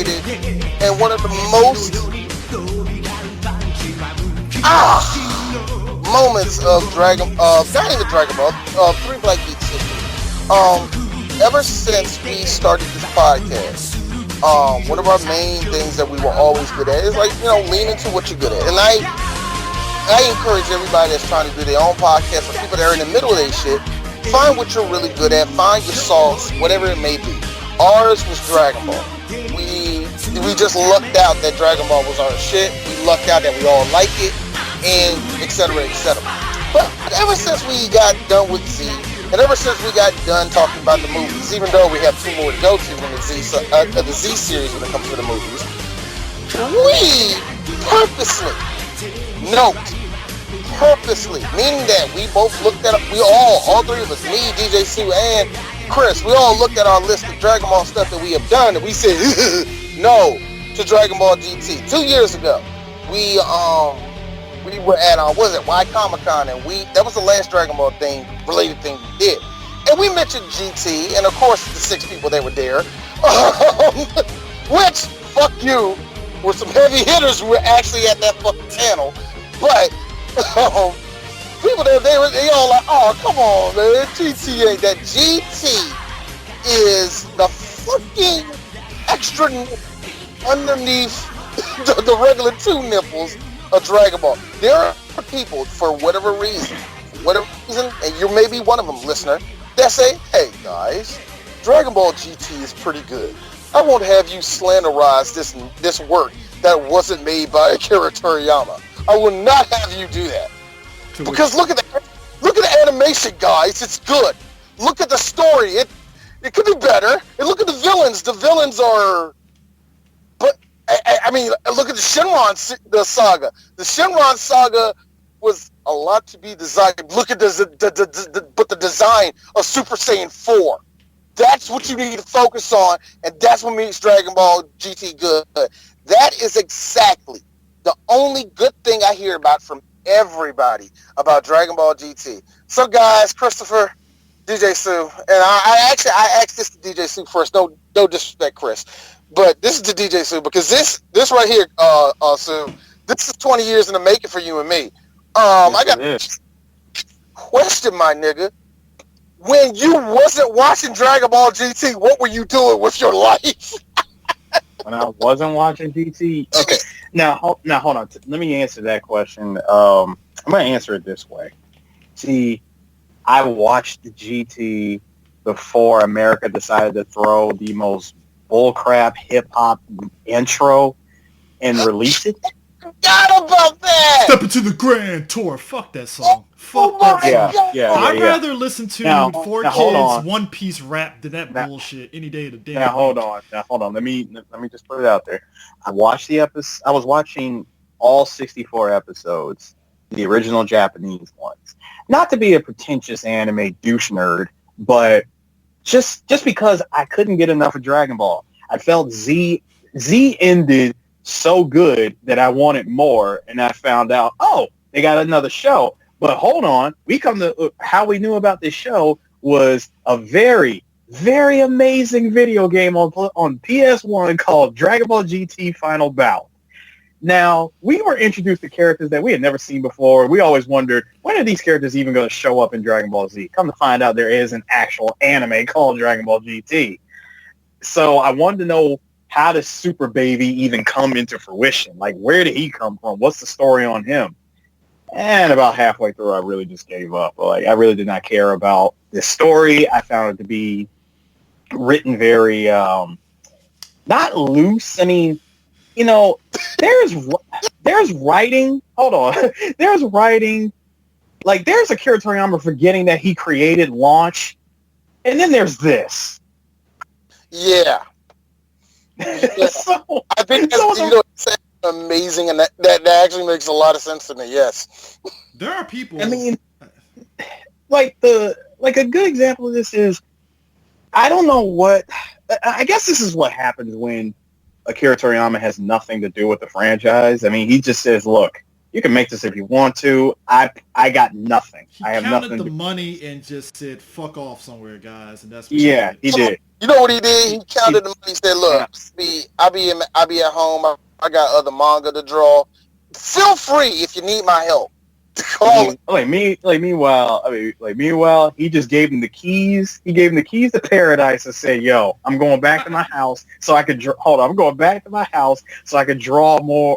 underrated and one of the most moments of not even Dragon Ball, Three Black Geeks history. Ever since we started this podcast, one of our main things that we were always good at is lean into what you're good at. And I encourage everybody that's trying to do their own podcast, or people that are in the middle of their shit, find what you're really good at, find your sauce, whatever it may be. Ours was Dragon Ball. We just lucked out that Dragon Ball was our shit. We lucked out that we all like it, and et cetera, et cetera. But ever since we got done with Z, and ever since we got done talking about the movies, even though we have 2 more to go to in the Z series when it comes to the movies, we purposely, meaning that we both looked at, all 3 of us, me, DJ Sue, and Chris, we all looked at our list of Dragon Ball stuff that we have done, and we said no to Dragon Ball GT. 2 years ago, we were at Y Comic-Con, and that was the last Dragon Ball related thing we did. And we mentioned GT, and of course the 6 people that were there, which, fuck you, were some heavy hitters who were actually at that fucking panel. But people there, they all like, oh, come on, man, GT ain't that. GT is the fucking extra underneath the regular 2 nipples of Dragon Ball. There are people, for whatever reason, and you may be one of them, listener, that say, hey guys, Dragon Ball GT is pretty good. I won't have you slanderize this work that wasn't made by Akira Toriyama. I will not have you do that. Because look at the animation, guys. It's good. Look at the story. It could be better. And look at the villains. The villains are... But, I mean, look at the Shenron saga. The Shenron saga was a lot to be desired. Look at the design of Super Saiyan 4. That's what you need to focus on, and that's what makes Dragon Ball GT good. That is exactly the only good thing I hear about from everybody about Dragon Ball GT. So, guys, Christopher, DJ Sue, and I asked this to DJ Sue first. No disrespect, Chris, but this is to DJ Sue because this right here, Sue, this is 20 years in the making for you and me. I got a question, my nigga. When you wasn't watching Dragon Ball GT, what were you doing with your life? When I wasn't watching GT? Okay, now hold on. Let me answer that question. I'm going to answer it this way. See, I watched the GT before America decided to throw the most bullcrap hip-hop intro and release it. Forgot about that! Step into the Grand Tour. Fuck that song. Fuck that song. Yeah. I'd rather listen to now, 4 now, Kids One Piece rap than that bullshit any day of the damn Now hold on. Let me just put it out there. I watched the episode. I was watching all 64 episodes, the original Japanese ones. Not to be a pretentious anime douche nerd, but just because I couldn't get enough of Dragon Ball. I felt Z ended so good that I wanted more, and I found out, oh, they got another show. But hold on, we come to how we knew about this show was a very, very amazing video game on PS1 called Dragon Ball GT Final Bout. Now, we were introduced to characters that we had never seen before. We always wondered, when are these characters even going to show up in Dragon Ball Z? Come to find out there is an actual anime called Dragon Ball GT. So I wanted to know, how does Super Baby even come into fruition? Like, where did he come from? What's the story on him? And about halfway through, I really just gave up. Like, I really did not care about this story. I found it to be written very, not loose. I mean, you know, there's writing. Hold on. There's writing. Like, there's Akira Toriyama forgetting that he created Launch. And then there's this. Yeah. So, I think that's amazing, and that actually makes a lot of sense to me. Yes, there are people. I mean, like a good example of this is, I don't know what. I guess this is what happens when Akira Toriyama has nothing to do with the franchise. I mean, he just says, "Look, You can make this if you want to. I got nothing. I have counted nothing. the money and just said, "Fuck off somewhere, guys," and that's what Yeah, he did. You know what he did? He counted the money. He said, "Look, I be at home. I got other manga to draw. Feel free if you need my help to call." Meanwhile, he just gave him the keys. He gave him the keys to paradise and said, "Yo, I'm going back to my house so I could I'm going back to my house so I could draw more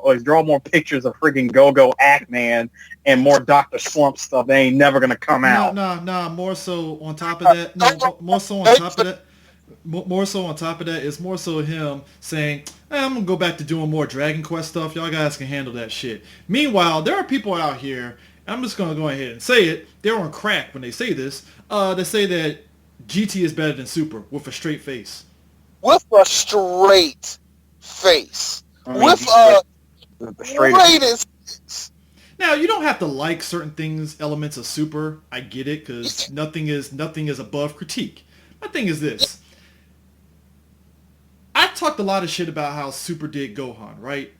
pictures of freaking Go-Go Ackman and more Dr. Slump stuff. They ain't never gonna come out." No. More so on top of that. No, more so on top of that. More so on top of that, it's more so him saying, I'm going to go back to doing more Dragon Quest stuff. Y'all guys can handle that shit. Meanwhile, there are people out here, I'm just going to go ahead and say it, they're on crack when they say this, they say that GT is better than Super with a straight face. With a straight face. Now, you don't have to like certain things, elements of Super. I get it, because nothing is above critique. My thing is this. I talked a lot of shit about how Super did Gohan, right?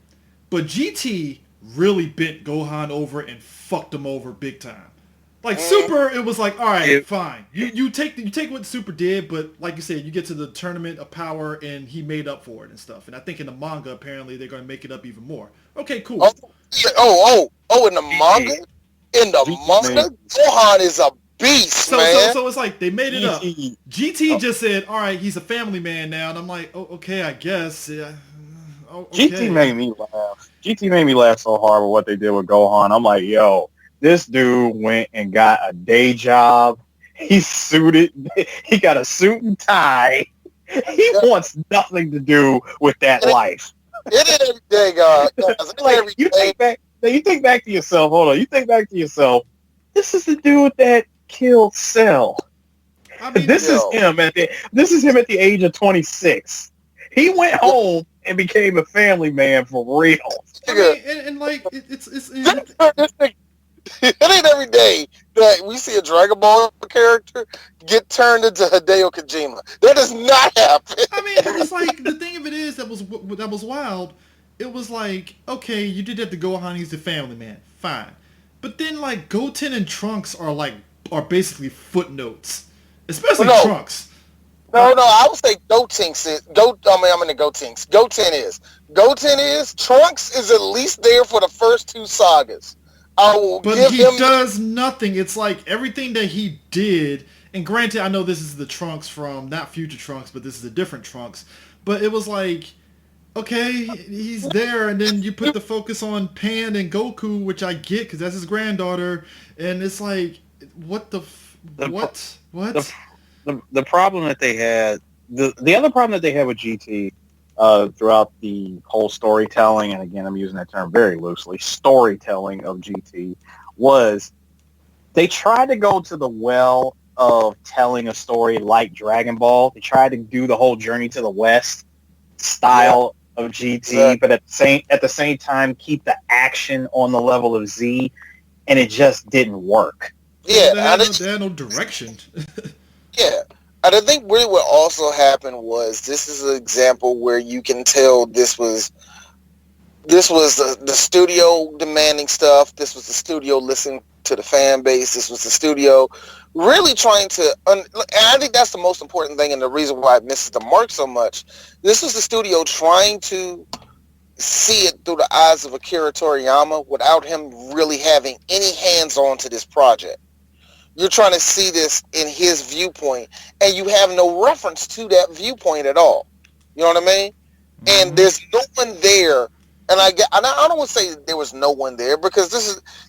But GT really bent Gohan over and fucked him over big time. Like Super, it was like, all right, fine. You take what Super did, but like you said, you get to the Tournament of Power and he made up for it and stuff. And I think in the manga, apparently, they're going to make it up even more. Okay, cool. In the manga? Gohan is a beast, man. So it's like they made it up. GT just said, all right, he's a family man now. And I'm like, oh, okay, I guess. Yeah. Okay. GT made me laugh. GT made me laugh so hard with what they did with Gohan. I'm like, yo, this dude went and got a day job. He's suited. He got a suit and tie. He wants nothing to do with that life. It ain't every day, God. Like, you think back to yourself. Hold on. You think back to yourself. This is the dude that killed Cell. I mean, this is him at the age of 26. He went home and became a family man for real. I mean, and like it's it ain't every day that we see a Dragon Ball character get turned into Hideo Kojima. That does not happen. I mean, it was like, the thing of it is that was wild. It was like, okay, you did that to Gohan, he's the family man, fine. But then like Goten and Trunks are basically footnotes, especially Trunks. No, I would say Gotenks is. I'm in the Gotenks. Goten is. Trunks is at least there for the first two sagas. But he does nothing. It's like everything that he did, and granted, I know this is the Trunks from, not Future Trunks, but this is a different Trunks. But it was like, okay, he's there, and then you put the focus on Pan and Goku, which I get, because that's his granddaughter, and it's like, what? The problem that they had, the other problem that they had with GT throughout the whole storytelling, and again, I'm using that term very loosely, storytelling of GT, was they tried to go to the well of telling a story like Dragon Ball. They tried to do the whole Journey to the West style of GT, but at the same time keep the action on the level of Z, and it just didn't work. Yeah, they had no direction. Yeah. And I think really what also happened was, this is an example where you can tell this was the studio demanding stuff. This was the studio listening to the fan base. This was the studio really trying to, and I think that's the most important thing, and the reason why it misses the mark so much. This was the studio trying to see it through the eyes of Akira Toriyama without him really having any hands-on to this project. You're trying to see this in his viewpoint, and you have no reference to that viewpoint at all. You know what I mean? Mm-hmm. And there's no one there. And I don't want to say there was no one there, because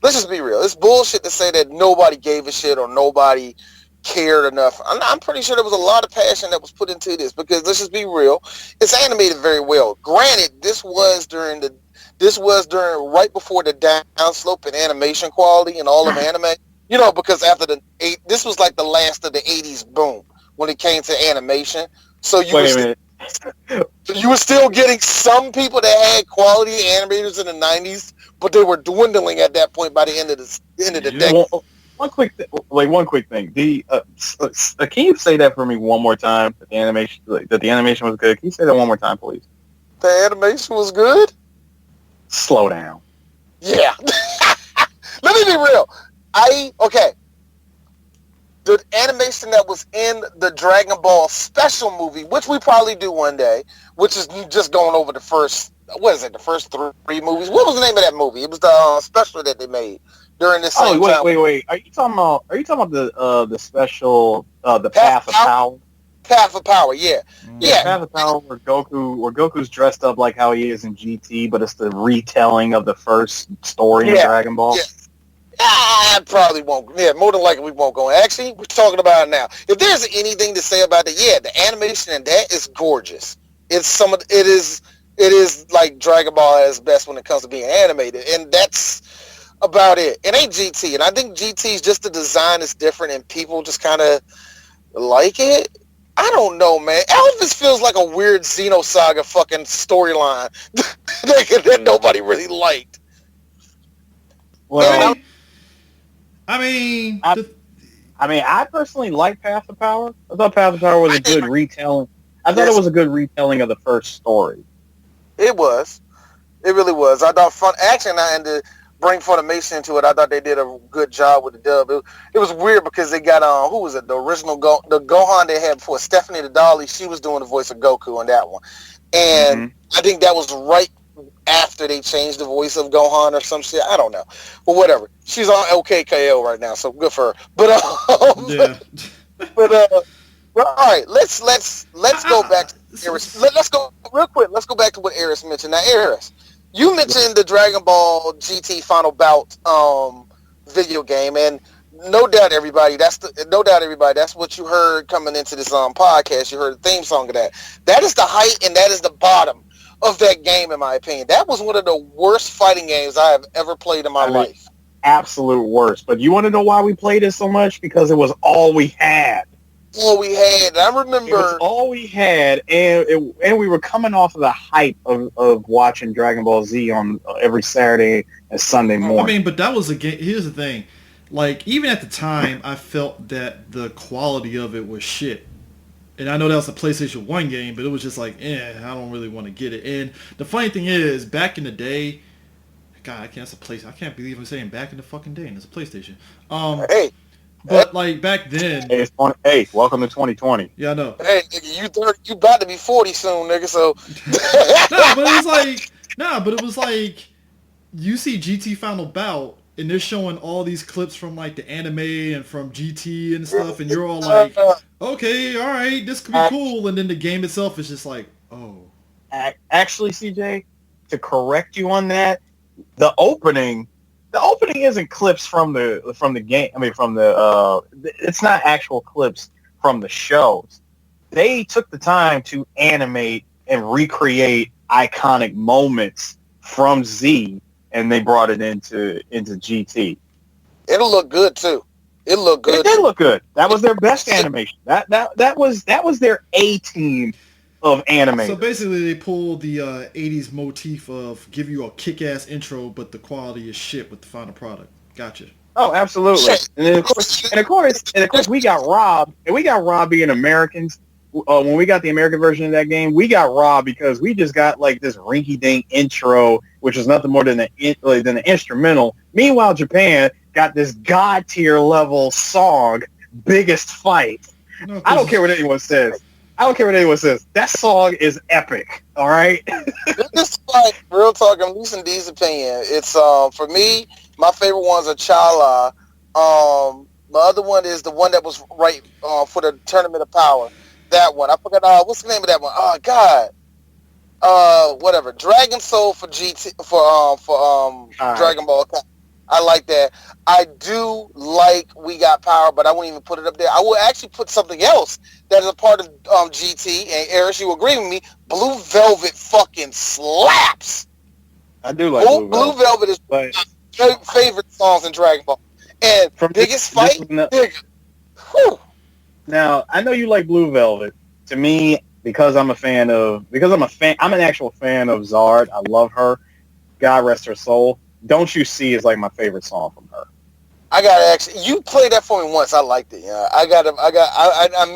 let's just be real. It's bullshit to say that nobody gave a shit or nobody cared enough. I'm pretty sure there was a lot of passion that was put into this, because let's just be real. It's animated very well. Granted, this was during right before the downslope in animation quality and all of anime. You know, because after this was like the last of the 80s boom when it came to animation. So you were still getting some people that had quality animators in the 90s, but they were dwindling at that point by the end of the decade. One quick thing. Can you say that for me one more time? That the animation was good. Can you say that one more time, please? The animation was good? Slow down. Yeah. Let me be real. The animation that was in the Dragon Ball special movie, which we probably do one day, which is just going over the first, the first three movies. What was the name of that movie? It was the special that they made during this same time. Wait. Are you talking about the special, the Path of Power? Path of Power, yeah. Yeah. Path of Power where Goku's dressed up like how he is in GT, but it's the retelling of the first story in Dragon Ball. Yeah. I probably won't. Yeah, more than likely we won't go. Actually, we're talking about it now. If there's anything to say about it, the animation in that is gorgeous. It is like Dragon Ball at its best when it comes to being animated, and that's about it. It ain't GT, and I think GT's just the design is different, and people just kind of like it. I don't know, man. Elvis feels like a weird Xenosaga fucking storyline that nobody really liked. Well, I personally like Path of Power. I thought Path of Power was a good retelling. I thought it was a good retelling of the first story. It was. It really was. I thought fun action and to bring Funimation into it, I thought they did a good job with the dub. It was weird because they got who was it? The original the Gohan they had before, Stephanie the Dolly. She was doing the voice of Goku on that one, and I think that was right after they changed the voice of Gohan or some shit. I don't know, but whatever. She's on LKKO right now, so good for her. But well, all right. Let's go back to Eris. Let's go real quick. Let's go back to what Eris mentioned. Now, Eris, you mentioned the Dragon Ball GT Final Bout video game, and no doubt, everybody, that's what you heard coming into this podcast. You heard the theme song of that. That is the height, and that is the bottom of that game, in my opinion. That was one of the worst fighting games I have ever played in my life. Absolute worst. But you want to know why we played it so much? Because it was all we had. All we had. I remember. It was all we had, and we were coming off of the hype of watching Dragon Ball Z on every Saturday and Sunday morning. I mean, but that was a game. Here's the thing. Like, even at the time, I felt that the quality of it was shit. And I know that was a PlayStation 1 game, but it was just like, I don't really want to get it. And the funny thing is, back in the day, God, I can't believe I'm saying back in the fucking day, and it's a PlayStation. But like back then, hey, welcome to 2020. Yeah, I know. Hey, nigga, you about to be 40 soon, nigga. So but it was like you see GT Final Bout, and they're showing all these clips from like the anime and from GT and stuff, and you're all like, okay, all right, this could be cool. And then the game itself is just like, oh. Actually, CJ, to correct you on that, the opening isn't clips from the game. I mean, it's not actual clips from the shows. They took the time to animate and recreate iconic moments from Z, and they brought it into GT. It'll look good too. It looked good. It did look good. That was their best animation. That was their A team of animation. So basically, they pulled the '80s motif of give you a kick-ass intro, but the quality is shit with the final product. Gotcha. Oh, absolutely. And of course, we got robbed. And we got robbed being Americans. When we got the American version of that game, we got robbed because we just got like this rinky-dink intro, which is nothing more than an instrumental. Meanwhile, Japan got this god-tier level song, Biggest Fight. No, I don't care what anyone says. That song is epic. All right. Biggest Fight, real talk. I'm losing D's opinion. It's for me, my favorite ones are Chala. My other one is the one that was right for the Tournament of Power. That one. I forgot. What's the name of that one? Oh God. Whatever. Dragon Soul for GT for Dragon Ball. I like that. I do like We Got Power, but I wouldn't even put it up there. I would actually put something else that is a part of GT. And Eris, you agree with me? Blue Velvet fucking slaps. I do like Blue Velvet is my favorite songs in Dragon Ball. And Biggest Fight, nigga. Now, I know you like Blue Velvet. To me, I'm an actual fan of Zard. I love her. God rest her soul. Don't You See is like my favorite song from her. I gotta actually, you played that for me once. I liked it. Yeah, I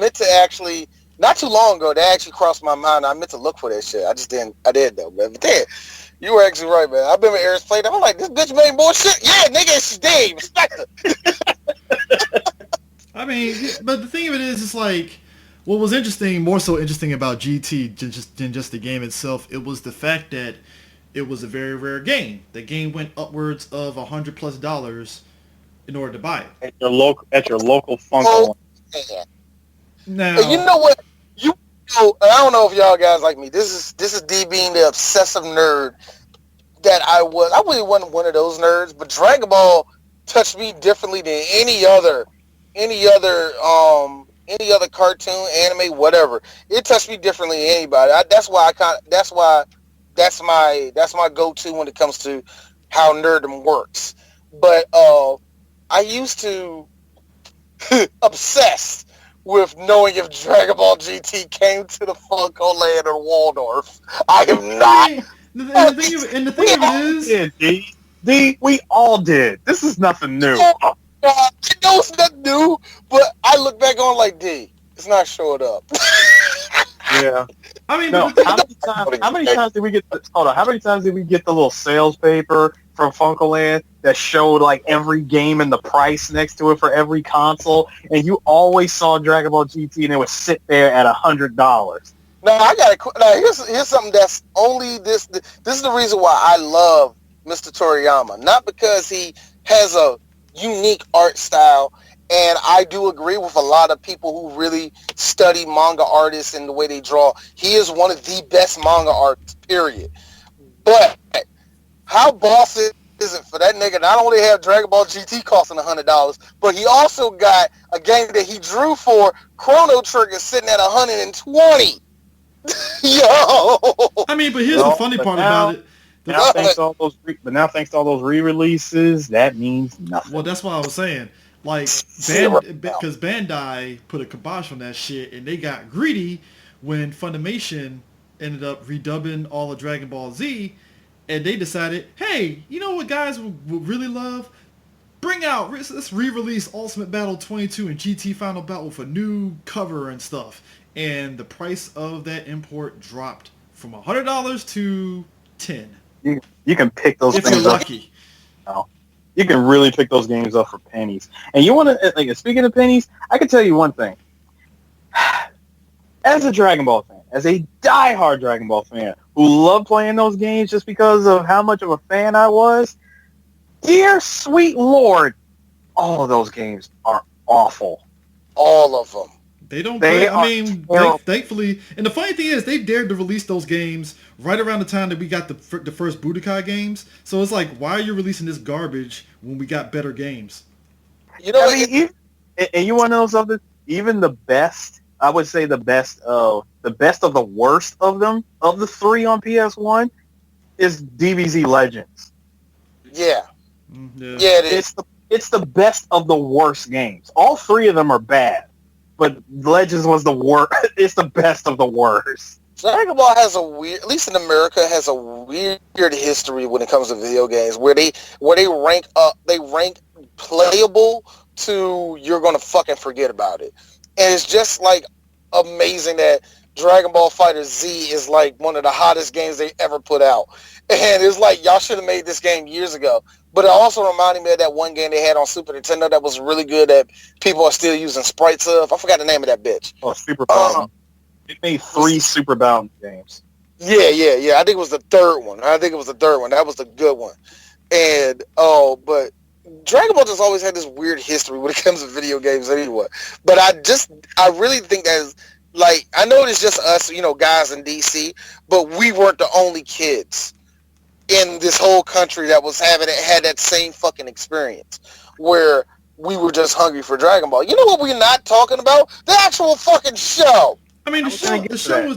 meant to actually, not too long ago, that actually crossed my mind. I meant to look for that shit. I just didn't. I did though, but damn, You were actually right, man. I remember Eric's played. I'm like, this bitch made more shit. Yeah, nigga, she's dead. Respect her. I mean, but the thing of it is, it's like, what was interesting, more so interesting about GT than just the game itself, it was the fact that it was a very rare game. The game went upwards of $100+ in order to buy it. At your local Funko. Oh, yeah. Now, And you know what? You know, I don't know if y'all guys like me. This is D being the obsessive nerd that I was. I really wasn't one of those nerds, but Dragon Ball touched me differently than any other cartoon, anime, whatever. It touched me differently than anybody. That's my go-to when it comes to how nerddom works. But I used to obsess with knowing if Dragon Ball GT came to the Funko Land or Waldorf. I am not. And the thing of it is, We all did. This is nothing new. I know it's not new, but I look back on like, D, it's not showing up. Yeah. I mean, No. How many times did we get? How many times did we get the little sales paper from Funkoland that showed like every game and the price next to it for every console, and you always saw Dragon Ball GT and it would sit there at $100. No, I got it. Now here's something that's only this. This is the reason why I love Mr. Toriyama, not because he has a unique art style, and I do agree with a lot of people who really study manga artists and the way they draw. He is one of the best manga artists, period. But how boss is it for that nigga not only have Dragon Ball GT costing $100, but he also got a game that he drew for Chrono Trigger sitting at $120. Yo. I mean, but here's the funny part about it. Now, thanks to all those re-releases, that means nothing. Well, that's what I was saying. Like, because Bandai put a kibosh on that shit, and they got greedy when Funimation ended up redubbing all of Dragon Ball Z, and they decided, hey, you know what guys would really love? Let's re-release Ultimate Battle 22 and GT Final Battle with a new cover and stuff. And the price of that import dropped from $100 to $10. You can pick those if things you're up. lucky. You can really pick those games up for pennies. And you want to, like, speaking of pennies, I can tell you one thing. As a Dragon Ball fan, as a diehard Dragon Ball fan who loved playing those games just because of how much of a fan I was, dear sweet Lord, all of those games are awful. All of them. They don't play. I mean, thankfully, and the funny thing is, they dared to release those games right around the time that we got the first Budokai games. So it's like, why are you releasing this garbage when we got better games? You know, and you want to know something? Even the best, I would say the best of the worst of them, of the three on PS1, is DBZ Legends. Yeah. Yeah, it is. It's the best of the worst games. All three of them are bad. But Legends was the worst. It's the best of the worst. Dragon Ball has a weird, at least in America, has a weird history when it comes to video games, where they rank playable to you're gonna fucking forget about it, and it's just like amazing that Dragon Ball Fighter Z is like one of the hottest games they ever put out, and it's like y'all should have made this game years ago. But it also reminded me of that one game they had on Super Nintendo that was really good that people are still using sprites of. I forgot the name of that bitch. Oh, Super Bound. It made 3 Super Bound games. Yeah. I think it was the third one. That was the good one. And, but Dragon Ball just always had this weird history when it comes to video games anyway. But I really think that is, like, I know it's just us, guys in DC, but we weren't the only kids in this whole country that was had that same fucking experience where we were just hungry for Dragon Ball. You know what we're not talking about? The actual fucking show. I mean, the show is. I was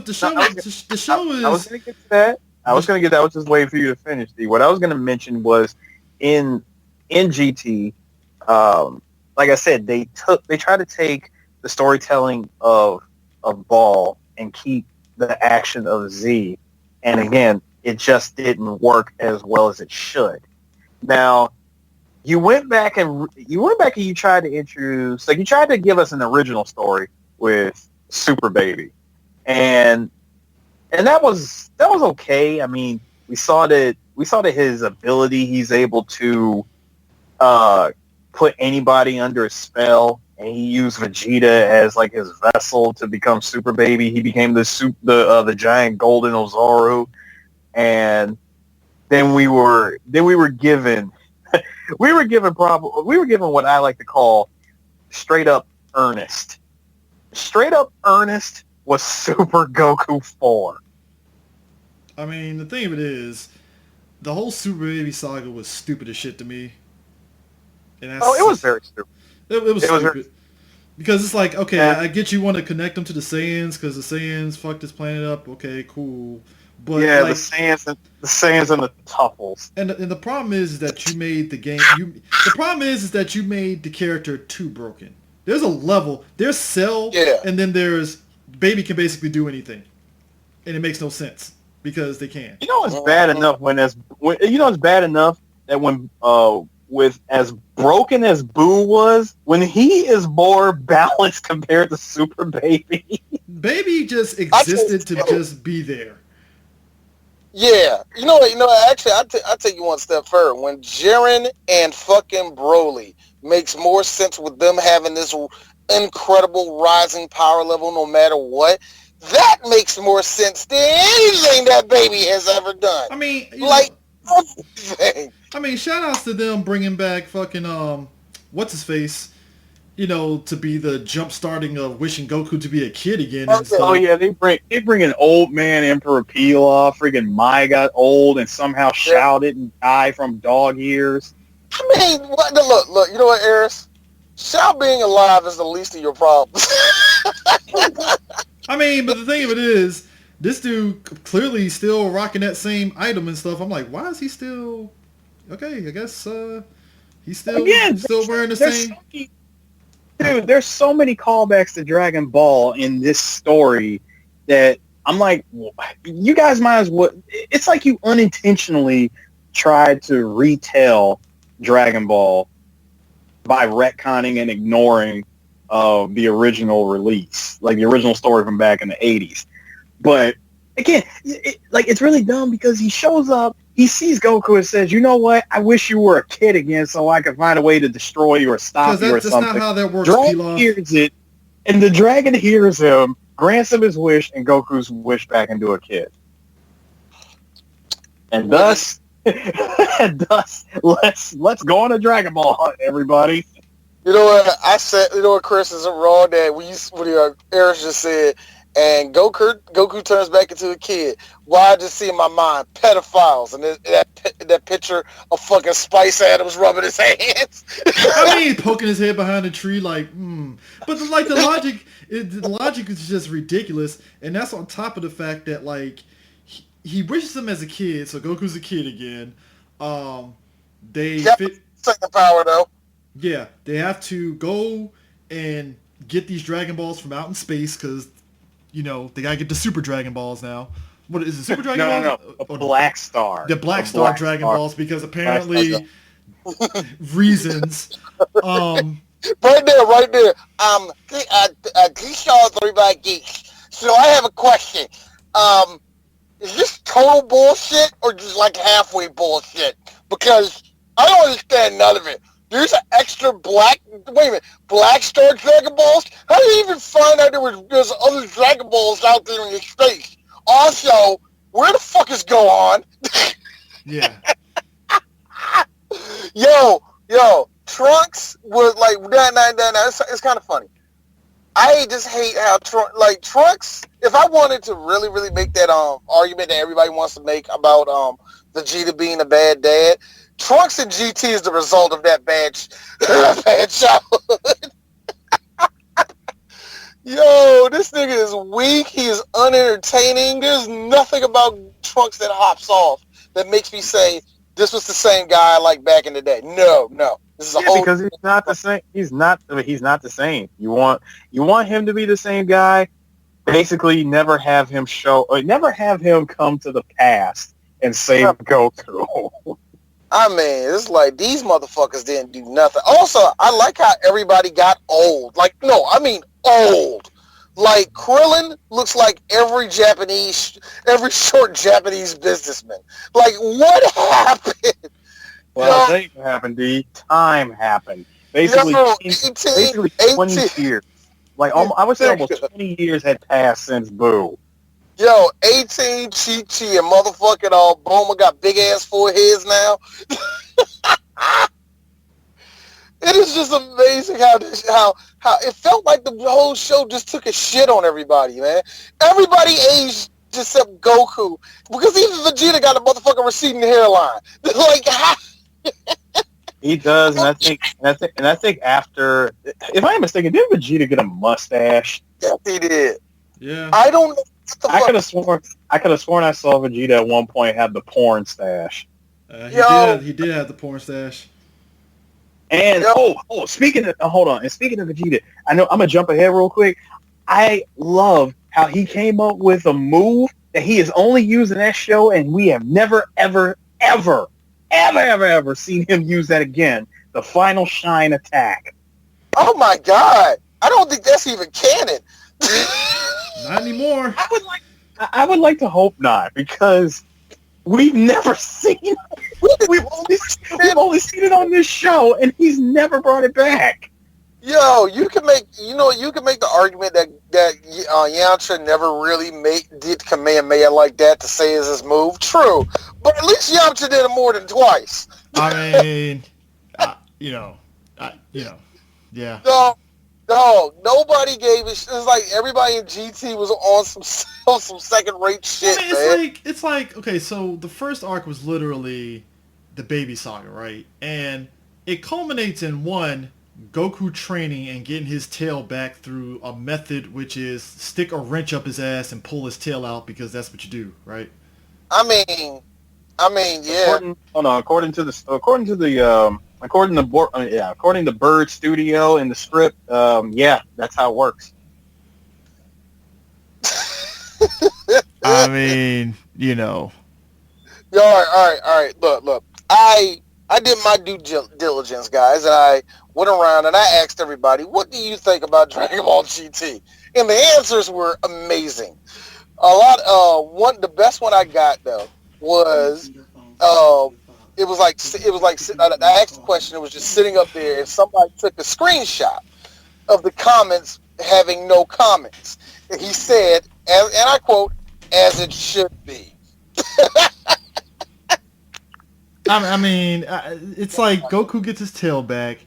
going to get to that. I was just waiting for you to finish. What I was going to mention was in GT, like I said, they tried to take the storytelling of Ball and keep the action of Z, and again, it just didn't work as well as it should. Now, you went back and you tried to introduce, like, you tried to give us an original story with Super Baby, and that was okay. I mean, We saw that his ability, he's able to put anybody under a spell, and he used Vegeta as like his vessel to become Super Baby. He became the giant golden Ozaru, and then we were given what I like to call straight up Ernest. Straight up Ernest was Super Goku 4. I mean, the thing of it is, the whole Super Baby saga was stupid as shit to me. And it was very stupid. It was stupid. Because it's like, okay, I get you want to connect them to the Saiyans because the Saiyans fucked this planet up. Okay, cool. But yeah, like, the Saiyans and the Tuffles. And the problem is that you made the game. The problem is that you made the character too broken. There's a level. There's Cell, and then there's Baby can basically do anything, and it makes no sense because they can. You know, it's bad enough it's bad enough that when with as broken as Boo was, when he is more balanced compared to Super Baby. Baby just existed to just be there. Yeah, you know. Actually, I'll take you one step further. When Jiren and fucking Broly makes more sense with them having this incredible rising power level, no matter what. That makes more sense than anything that Baby has ever done. I mean, everything. I mean, shout outs to them bringing back fucking what's his face. To be the jump starting of wishing Goku to be a kid again and stuff. Oh yeah, they bring an old man Emperor Pilaf. Friggin' Mai got old and somehow shouted and died from dog ears. I mean, look. You know what, Eris? Shao being alive is the least of your problems. I mean, but the thing of it is, this dude clearly still rocking that same item and stuff. I'm like, why is he still? Okay, I guess he's still wearing the same. Dude, there's so many callbacks to Dragon Ball in this story that I'm like, you guys might as well. It's like you unintentionally tried to retell Dragon Ball by retconning and ignoring the original release, like the original story from back in the 80s. But again, it's really dumb because he shows up, he sees Goku and says, you know what, I wish you were a kid again so I could find a way to destroy you or stop you or something. That's not how that works, Dragon hears it, and the dragon hears him, grants him his wish, and Goku's wish back into a kid. And thus, let's go on a Dragon Ball hunt, everybody. You know what I said? You know what, Chris, is wrong that when Eris just said, and Goku turns back into a kid. Why I just see in my mind pedophiles and that picture of fucking Spice Adams rubbing his hands. I mean, poking his head behind a tree, But the logic is just ridiculous, and that's on top of the fact that he wishes him as a kid, so Goku's a kid again. Second power though. Yeah, they have to go and get these Dragon Balls from out in space because. They gotta get the Super Dragon Balls now. What is it, Super Dragon Balls? No, Black Star. The Black Star Dragon Balls, because apparently reasons. Right there. Geeks all 3 Geeks. So I have a question. Is this total bullshit or just halfway bullshit? Because I don't understand none of it. There's an extra Black Star Dragon Balls? How did you even find out there's other Dragon Balls out there in space? Also, where the fuck is Gohan? Yeah. Yo, Trunks was it's kind of funny. I just hate how Trunks, if I wanted to really, really make that argument that everybody wants to make about Vegeta being a bad dad, Trunks and GT is the result of that bad childhood. Yo, this nigga is weak. He is unentertaining. There's nothing about Trunks that hops off that makes me say this was the same guy I liked back in the day. No. This is because he's not the same. He's not the same. You want him to be the same guy. Basically, never have him come to the past and save Goku. I mean, it's like these motherfuckers didn't do nothing. Also, I like how everybody got old. Old. Like Krillin looks like every short Japanese businessman. Like what happened? Well, I'll tell you what happened, D. Time happened. Basically, Yo, 20 years. Like, I would say almost 20 years had passed since Boo. Yo, 18, Chi-Chi, and motherfucking Bulma got big ass foreheads now. It is just amazing how it felt like the whole show just took a shit on everybody, man. Everybody aged except Goku, because even Vegeta got a motherfucking receding hairline. Like, how? He does, and I think after, if I'm mistaken, didn't Vegeta get a mustache? Yes, he did. Yeah. I don't know. I could have sworn I saw Vegeta at one point have the porn stash. He did have the porn stash. And speaking of Vegeta, I know I'm gonna jump ahead real quick. I love how he came up with a move that he is only used in that show, and we have never, ever, ever, ever, ever, ever seen him use that again. The final shine attack. Oh my god! I don't think that's even canon. Not anymore. I would like to hope not, because we've never seen it. We've only seen it on this show, and he's never brought it back. Yo, you can make the argument that Yamcha never really did Kamehameha like that to say is his move. True, but at least Yamcha did it more than twice. I mean, yeah. No, nobody gave it. It's like everybody in GT was on some second rate shit. I mean, it's like okay, so the first arc was literally the baby saga, right? And it culminates in Goku training and getting his tail back through a method which is stick a wrench up his ass and pull his tail out, because that's what you do, right? I mean, yeah. According to Bird Studio in the script, yeah, that's how it works. I mean, All right. Look. I did my due diligence, guys, and I went around and I asked everybody, what do you think about Dragon Ball GT? And the answers were amazing. The best one I got though was it was like I asked the question, it was just sitting up there, and somebody took a screenshot of the comments having no comments. And he said, and I quote, "As it should be." I mean, it's like Goku gets his tail back,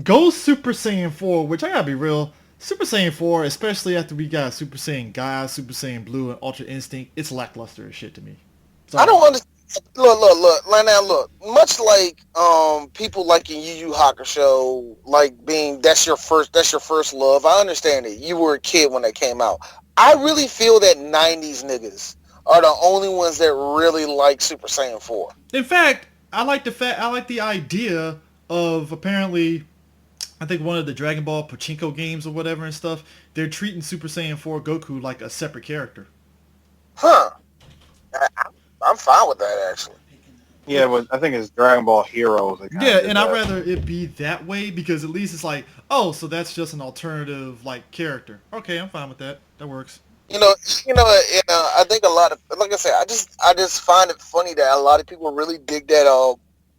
goes Super Saiyan 4, which I gotta be real, Super Saiyan 4, especially after we got Super Saiyan Gaia, Super Saiyan Blue, and Ultra Instinct, it's lackluster as shit to me. I don't understand. Look. Much like people like in Yu Yu Hakusho, like being that's your first love. I understand it. You were a kid when that came out. I really feel that 90s niggas are the only ones that really like Super Saiyan 4. In fact, I like the idea of, apparently, I think one of the Dragon Ball Pachinko games or whatever and stuff, they're treating Super Saiyan 4 Goku like a separate character. Huh. I'm fine with that, actually. Yeah, but I think it's Dragon Ball Heroes. Yeah, and I'd rather it be that way, because at least it's like, oh, so that's just an alternative, like, character. Okay, I'm fine with that. That works. I think a lot of, like I said, I just find it funny that a lot of people really dig that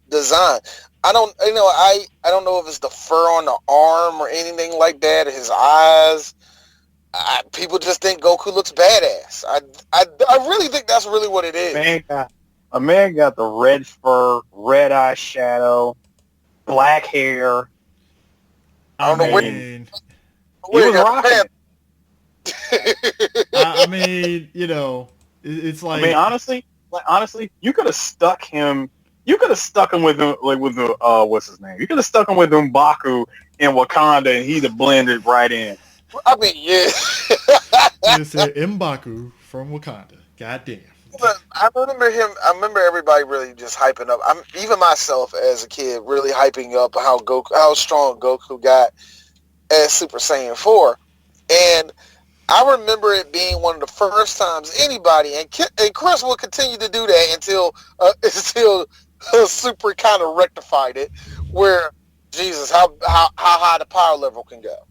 design. I don't know if it's the fur on the arm or anything like that, or his eyes. People just think Goku looks badass. I really think that's really what it is. A man got the red fur, red eye shadow, black hair. I don't know where he was rocking. I mean, it's like. I mean, honestly, you could have stuck him. You could have stuck him with what's his name? You could have stuck him with M'Baku in Wakanda, and he'd have blended right in. I mean, yeah. You said M'Baku from Wakanda. Goddamn. I remember everybody really just hyping up. Even myself as a kid really hyping up how strong Goku got as Super Saiyan 4, and I remember it being one of the first times anybody, and Chris will continue to do that until Super kind of rectified it, where Jesus, how high the power level can go.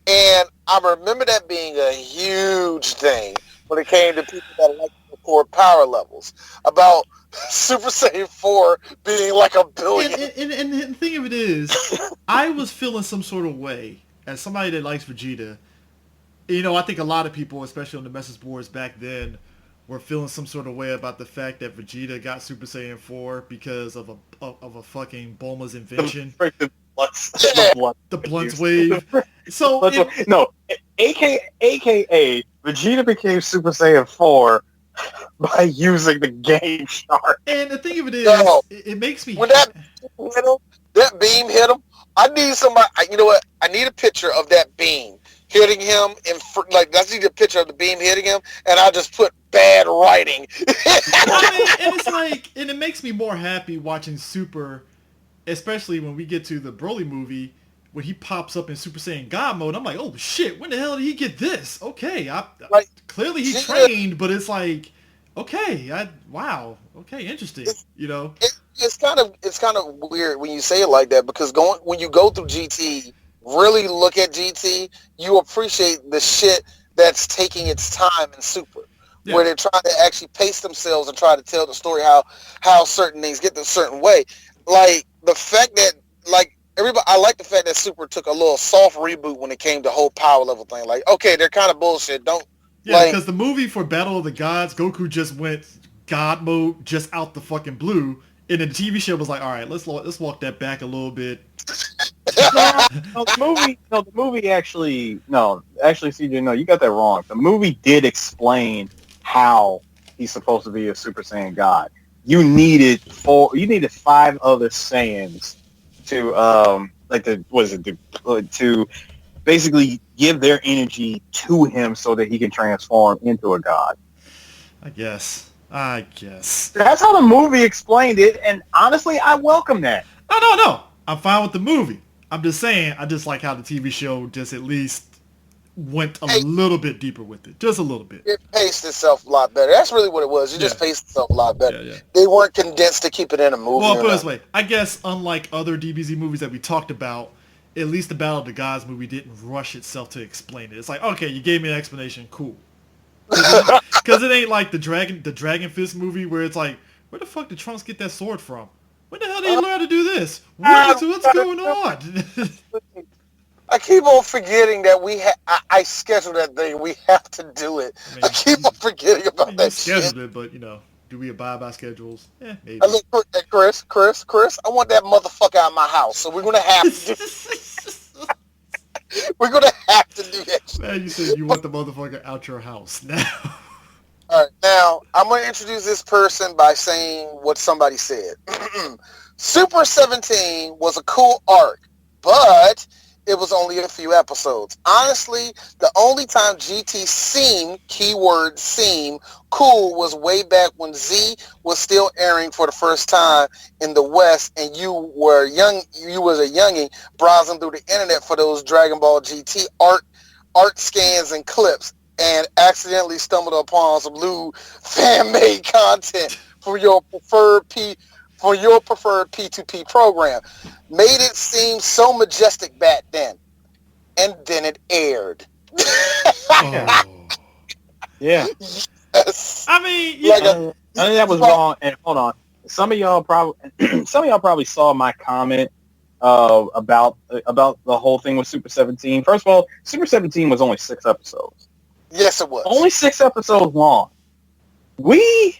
And I remember that being a huge thing when it came to people that like to record power levels. About Super Saiyan 4 being like a billion. And the thing of it is, I was feeling some sort of way as somebody that likes Vegeta. You know, I think a lot of people, especially on the message boards back then, were feeling some sort of way about the fact that Vegeta got Super Saiyan 4 because of a fucking Bulma's invention. The Blunts wave. So AKA Vegeta became Super Saiyan 4 by using the Game Shark. And the thing of it is, it makes me... When that beam hit him, I need somebody... You know what? I need a picture of that beam hitting him. I need a picture of the beam hitting him, and I just put bad writing. And it's like... And it makes me more happy watching Super, especially when we get to the Broly movie, when he pops up in Super Saiyan God mode. I'm like, oh shit, when the hell did he get this? Okay, clearly he trained, but it's like, okay, wow, okay, interesting. It's kind of weird when you say it like that, because when you go through GT, really look at GT, you appreciate the shit that's taking its time in Super. Yeah. Where they're trying to actually pace themselves and try to tell the story how certain things get a certain way. Like the fact that I like the fact that Super took a little soft reboot when it came to whole power level thing. Like, okay, they're kind of bullshit. Because the movie for Battle of the Gods, Goku just went God mode just out the fucking blue, and then the TV show was like, all right, let's walk that back a little bit. The movie actually, CJ, no, you got that wrong. The movie did explain how he's supposed to be a Super Saiyan God. You needed 5 other Saiyans to basically give their energy to him so that he can transform into a god. I guess. That's how the movie explained it, and honestly, I welcome that. No. I'm fine with the movie. I'm just saying, I just like how the TV show just at least went a little bit deeper with it. Just a little bit. It paced itself a lot better. That's really what it was. It just paced itself a lot better. Yeah. They weren't condensed to keep it in a movie. Well, put it this way. I guess unlike other DBZ movies that we talked about, at least the Battle of the Gods movie didn't rush itself to explain it. It's like, okay, you gave me an explanation. Cool. Because it ain't like the Dragon Fist movie where it's like, where the fuck did Trunks get that sword from? When the hell did he learn how to do this? What's going on? I keep on forgetting that I scheduled that thing. We have to do it. I keep on forgetting about that shit. Scheduled it, but do we abide by schedules? Yeah, maybe. Look, Chris, I want that motherfucker out of my house, so we're gonna have to do we're gonna have to do that. Man, you said you want the motherfucker out your house now. All right, now I'm gonna introduce this person by saying what somebody said. Super 17 was a cool arc, but it was only a few episodes. Honestly, the only time GT seemed, keyword seem, cool was way back when Z was still airing for the first time in the West, and you was a youngin' browsing through the internet for those Dragon Ball GT art scans and clips, and accidentally stumbled upon some lewd fan-made content for your preferred P2P program. Made it seem so majestic back then. And then it aired. Yeah. Yes. I mean, I think that was wrong. And hold on. Some of y'all probably saw my comment about the whole thing with Super 17. First of all, Super 17 was only 6 episodes. Yes, it was. Only 6 episodes long. We,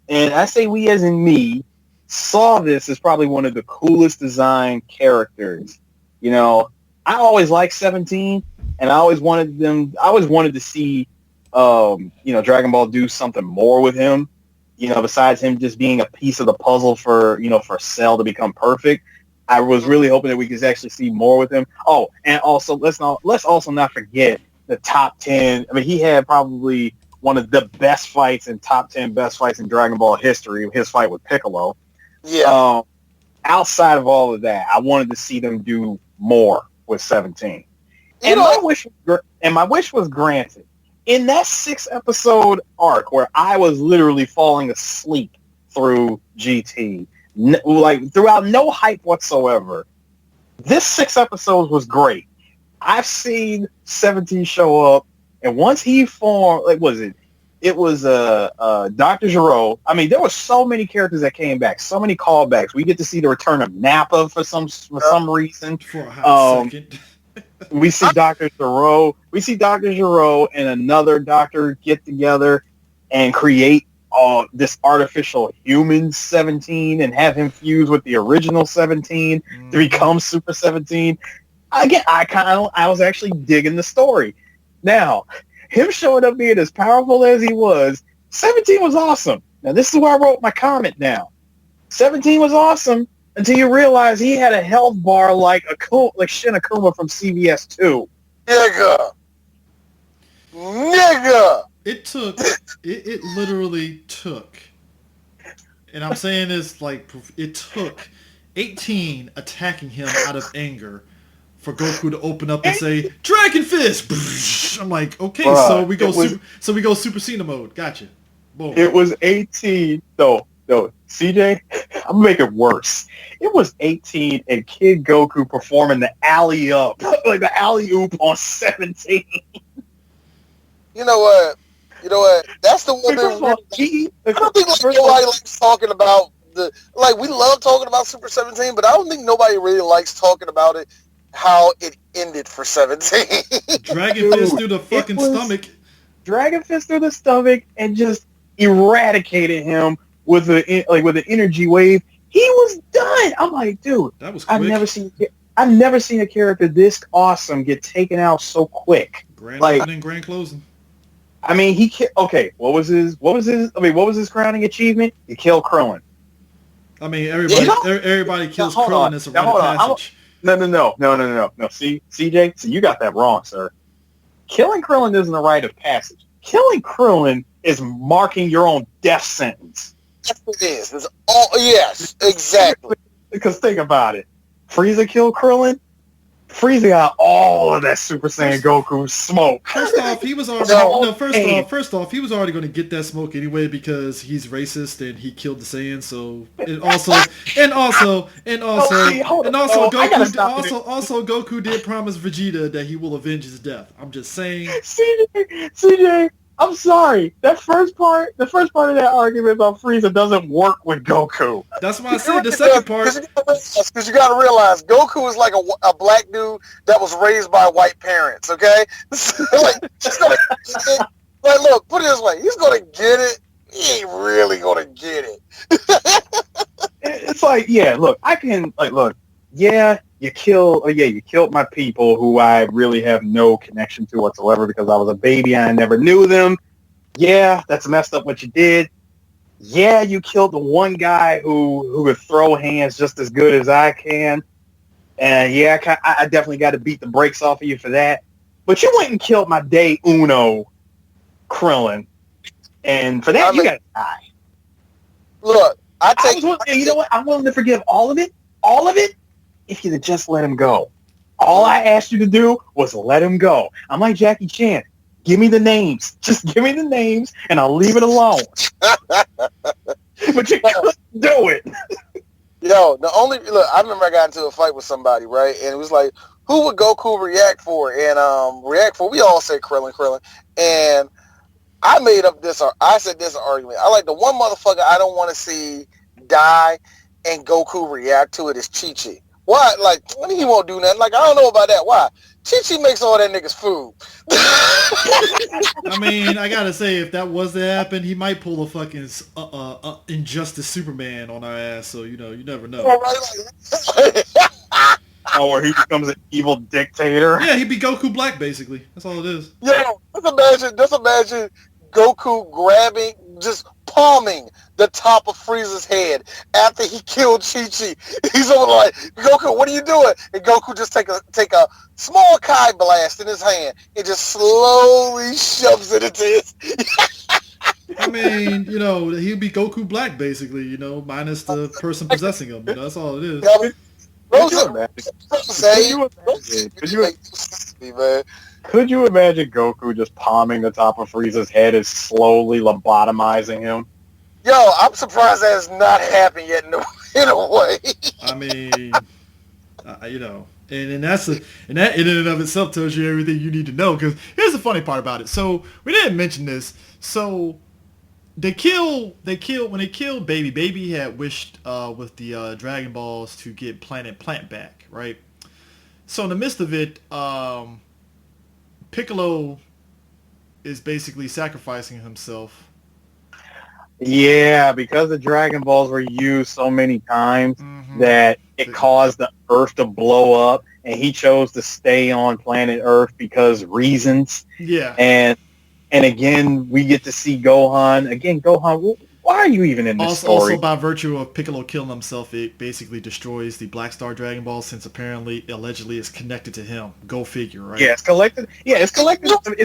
and I say we as in me, saw this as probably one of the coolest designed characters. I always liked 17, and I always wanted to see, Dragon Ball do something more with him, besides him just being a piece of the puzzle for Cell to become perfect. I was really hoping that we could actually see more with him. Oh, and also, let's also not forget the top 10. I mean, he had probably one of the best fights and top 10 best fights in Dragon Ball history, his fight with Piccolo. Yeah. Outside of all of that, I wanted to see them do more with 17. And my wish was granted. In that 6-episode arc where I was literally falling asleep through GT, throughout no hype whatsoever, this 6 episodes was great. I've seen 17 show up, and once he formed, like, it was Dr. Gero. I mean, there were so many characters that came back, so many callbacks. We get to see the return of Nappa for some reason. For a hot second. We see Dr. Gero. We see Dr. Gero and another doctor get together and create this artificial human 17 and have him fuse with the original 17 to become Super 17. Again, I was actually digging the story. Now, him showing up being as powerful as he was, 17 was awesome. Now, this is where I wrote my comment down. 17 was awesome until you realize he had a health bar like Shin Akuma from CBS 2. Nigga! It literally took, and I'm saying this like, it took 18 attacking him out of anger for Goku to open up and say, Dragon Fist! I'm like, okay, Bruh, so we go Super Cena mode. Gotcha. Boom. It was 18. No, CJ, I'm gonna make it worse. It was 18 and Kid Goku performing the alley-up, like the alley-oop on 17. You know what? That's the one thing. I don't think nobody likes talking about we love talking about Super 17, but I don't think nobody really likes talking about it, how it ended for 17. Dragon Fist through the fucking stomach. Dragon Fist through the stomach and just eradicated him with an energy wave. He was done. I'm like, dude, that was quick. I've never seen a character this awesome get taken out so quick. Grand opening, grand closing. I mean, what was his crowning achievement? He killed Krillin. I mean, everybody kills Krillin as a rite of passage. No. See, CJ, you got that wrong, sir. Killing Krillin isn't a rite of passage. Killing Krillin is marking your own death sentence. It is. Yes, exactly. Because think about it. Frieza killed Krillin. Frieza got all of that Super Saiyan Goku smoke. First off, he was already first off, he was already going to get that smoke anyway because he's racist and he killed the Saiyans. So Goku did promise Vegeta that he will avenge his death. I'm just saying. CJ, I'm sorry. The first part of that argument about Frieza doesn't work with Goku. That's why I said the second part. Because you got to realize, Goku is like a black dude that was raised by white parents, okay? Look, put it this way. He's going to get it. He ain't really going to get it. It's like, you killed my people who I really have no connection to whatsoever because I was a baby and I never knew them. Yeah, that's messed up what you did. Yeah, you killed the one guy who could throw hands just as good as I can. And yeah, I definitely got to beat the brakes off of you for that. But you went and killed my day uno, Krillin. And for that, you got to die. Look, you know what? I'm willing to forgive all of it, if you'd have just let him go. All I asked you to do was let him go. I'm like Jackie Chan. Give me the names. Just give me the names, and I'll leave it alone. But you couldn't do it. I remember I got into a fight with somebody, right? And it was like, who would Goku react for? And we all said Krillin. And I said this argument. I like the one motherfucker I don't want to see die and Goku react to it is Chi-Chi. Why? Like, he won't do nothing. Like, I don't know about that. Why? Chi-Chi makes all that niggas food. I mean, I gotta say, if that was to happen, he might pull a fucking Injustice Superman on our ass. So, you never know. Or he becomes an evil dictator. Yeah, he'd be Goku Black, basically. That's all it is. Yeah, just imagine Goku just palming the top of Frieza's head after he killed Chi-Chi. He's over like, Goku, what are you doing? And Goku just take a small Kai blast in his hand and just slowly shoves it into his... I mean, he'd be Goku Black, basically, minus the person possessing him. That's all it is. Could you imagine Goku just palming the top of Frieza's head and slowly lobotomizing him? Yo, I'm surprised that has not happened yet in a way. I mean, And that in and of itself tells you everything you need to know. Because here's the funny part about it. So we didn't mention this. So when they killed Baby. Baby had wished with the Dragon Balls to get Planet Plant back, right? So in the midst of it, Piccolo is basically sacrificing himself. Yeah, because the Dragon Balls were used so many times that it caused the Earth to blow up, and he chose to stay on planet Earth because reasons. Yeah. And again, we get to see Gohan. Again, Gohan, why are you even in this story? Also, by virtue of Piccolo killing himself, it basically destroys the Black Star Dragon Ball, since allegedly, it's connected to him. Go figure, right? Yeah, it's connected. It's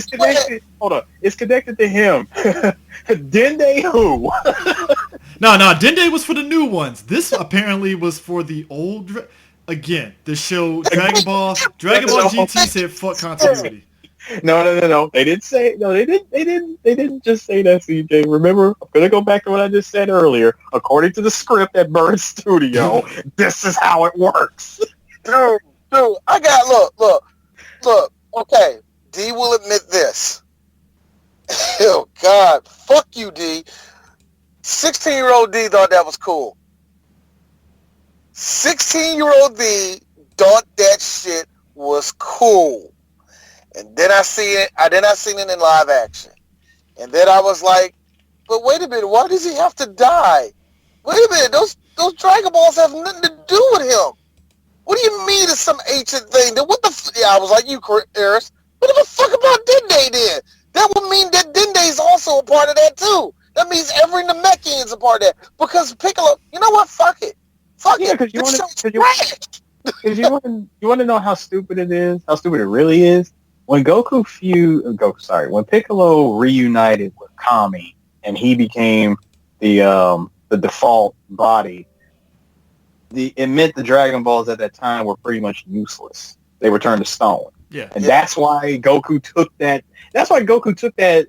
connected. Hold on. It's connected to him. Dende who? No, Dende was for the new ones. This apparently was for the old. Again, the show Dragon Ball GT said fuck continuity. No. They didn't say. No, they didn't just say that, CJ. Remember, I'm gonna go back to what I just said earlier. According to the script at Bird Studio, this is how it works. Dude, I got look. Okay, D will admit this. Oh God, fuck you, D. 16-year-old D thought that was cool. 16-year-old D thought that shit was cool. And then I seen it in live action. And then I was like, but wait a minute, why does he have to die? Wait a minute, those Dragon Balls have nothing to do with him. What do you mean it's some ancient thing? Then what the yeah, I was like you, Eris. What the fuck about Dende then? That would mean that Dende is also a part of that too. That means every Namekian is a part of that. Because Piccolo, you know what? Fuck it. Fuck it. Because you want to know how stupid it is? How stupid it really is? When when Piccolo reunited with Kami and he became the default body, it meant the Dragon Balls at that time were pretty much useless. They were turned to stone. Yeah. And that's why Goku took that. That's why Goku took that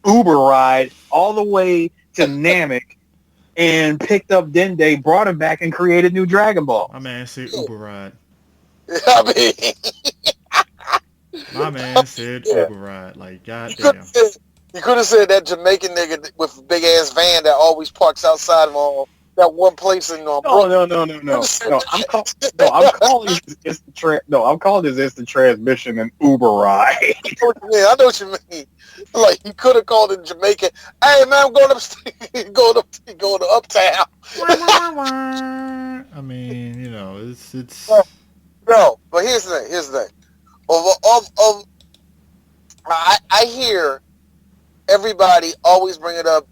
Uber ride all the way to Namek and picked up Dende, brought him back, and created new Dragon Ball. My man said Uber ride. I mean, my man said Uber ride. Like, goddamn. You could have said that Jamaican nigga with a big ass van that always parks outside of that one place in No. I'm calling this instant transmission an Uber ride. I know what you mean. Like, you could have called it Jamaican. Hey man, I'm going going to Uptown. I mean, you know, it's. No, but here's the thing. I hear everybody always bring it up.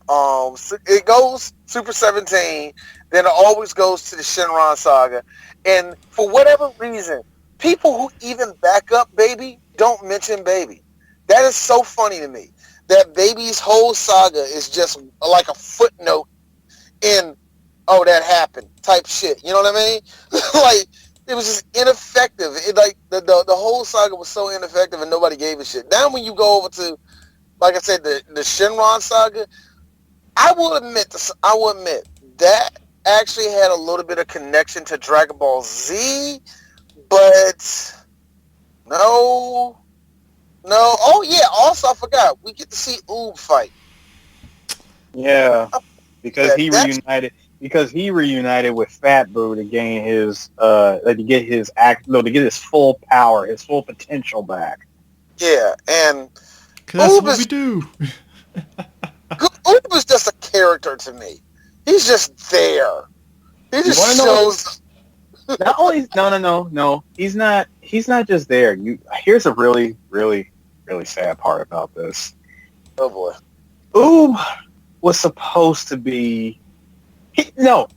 It goes Super 17, then it always goes to the Shenron saga, and for whatever reason, people who even back up Baby don't mention Baby. That is so funny to me. That Baby's whole saga is just like a footnote in that happened type shit. You know what I mean? Like, it was just ineffective. It like the whole saga was so ineffective and nobody gave a shit. Now when you go over to, like I said, the Shenron saga, I will admit that actually had a little bit of connection to Dragon Ball Z, but no. Oh yeah, also I forgot, we get to see Uggh fight. Yeah, because he reunited with Fat Boo to gain his to get his full power, his full potential back. Yeah, and that's what we do. Uggh is just a character to me. He's just there. He just shows. Not only no. He's not just there. Here's a really, really, really sad part about this. Oh boy. Uggh was supposed to be. It's not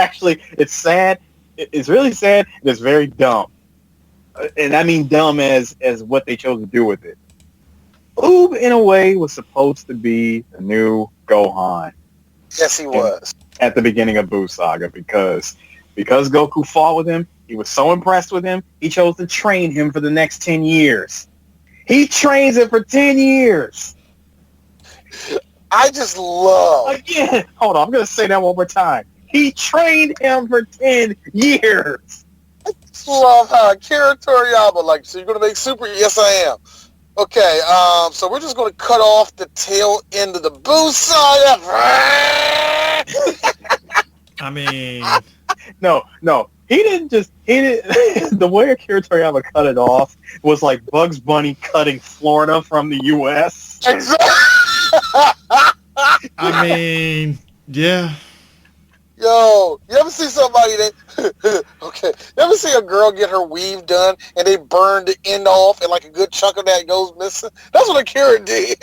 actually. It's sad. It's really sad. And it's very dumb. And I mean dumb as what they chose to do with it. Uggh, in a way, was supposed to be the new Gohan. Yes, he was. At the beginning of Buu Saga, because Goku fought with him, he was so impressed with him, he chose to train him for the next 10 years. He trains him for 10 years. I just love... Again, hold on, I'm going to say that one more time. He trained him for 10 years. just love how Akira Toriyama, like, so you're going to make Super? Yes, I am. Okay, so we're just going to cut off the tail end of the boo saga. I mean, No. He didn't. The way Akira Toriyama cut it off was like Bugs Bunny cutting Florida from the U.S. I mean, yeah. Yo, you ever see somebody that, okay, you ever see a girl get her weave done and they burn the end off and like a good chunk of that goes missing? That's what Akira did.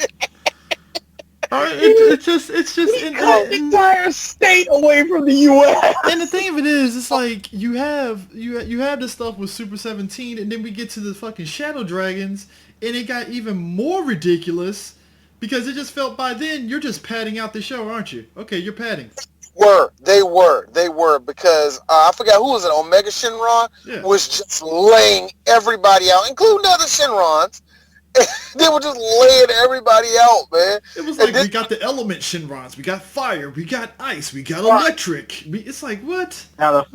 It's just The entire state away from the U.S. And the thing of it is, it's like you have this stuff with Super 17, and then we get to the fucking Shadow Dragons, and it got even more ridiculous because it just felt by then you're just padding out the show, aren't you? Okay, you're padding. They were because I forgot who was it. Omega Shinron was just laying everybody out, including the other Shinrons. They were just laying everybody out, man. It was like we got the element Shinrons, we got fire, we got ice, we got electric. It's like what? Now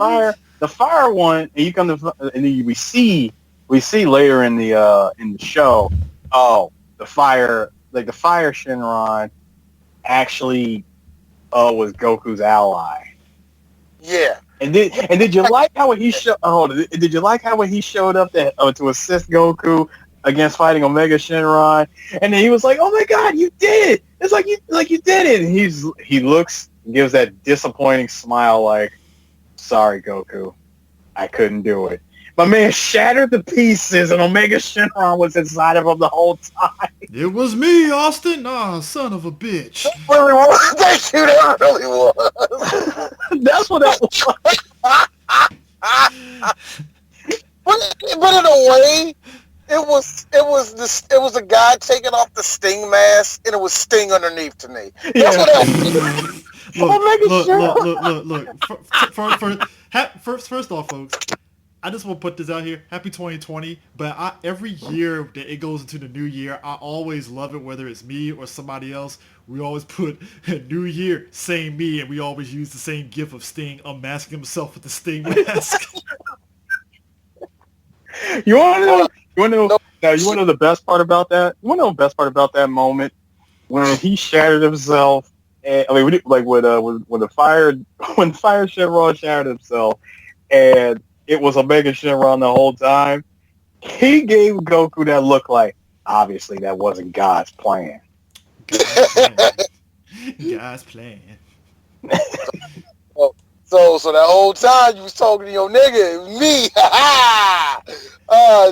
the fire one, and you come to, and then we see later in the show. Oh, the fire Shinron actually was Goku's ally. Yeah. And did you like how he showed? Oh, did you like how when he showed up to assist Goku against fighting Omega Shinron, and then he was like, "Oh my God, you did it! It's like you did it!" And he gives that disappointing smile, like, "Sorry, Goku, I couldn't do it." My man shattered to pieces, and Omega Shinron was inside of him the whole time. It was me, Austin. Ah, son of a bitch. That really was. Thank you. That really was. That's what that was. But in a way, it was a guy taking off the Sting mask, and it was Sting underneath to me. That's what that was. Look. First off, folks, I just want to put this out here. Happy 2020. But every year that it goes into the new year, I always love it, whether it's me or somebody else. We always put New Year, same me, and we always use the same gif of Sting unmasking himself with the Sting mask. You want to know the best part about that? You want to know the best part about that moment when he shattered himself? And, I mean, when the fire Shenron shattered himself, and it was Omega Shenron the whole time. He gave Goku that look like, obviously that wasn't God's plan. God's plan. So that whole time you was talking to your nigga, it was me.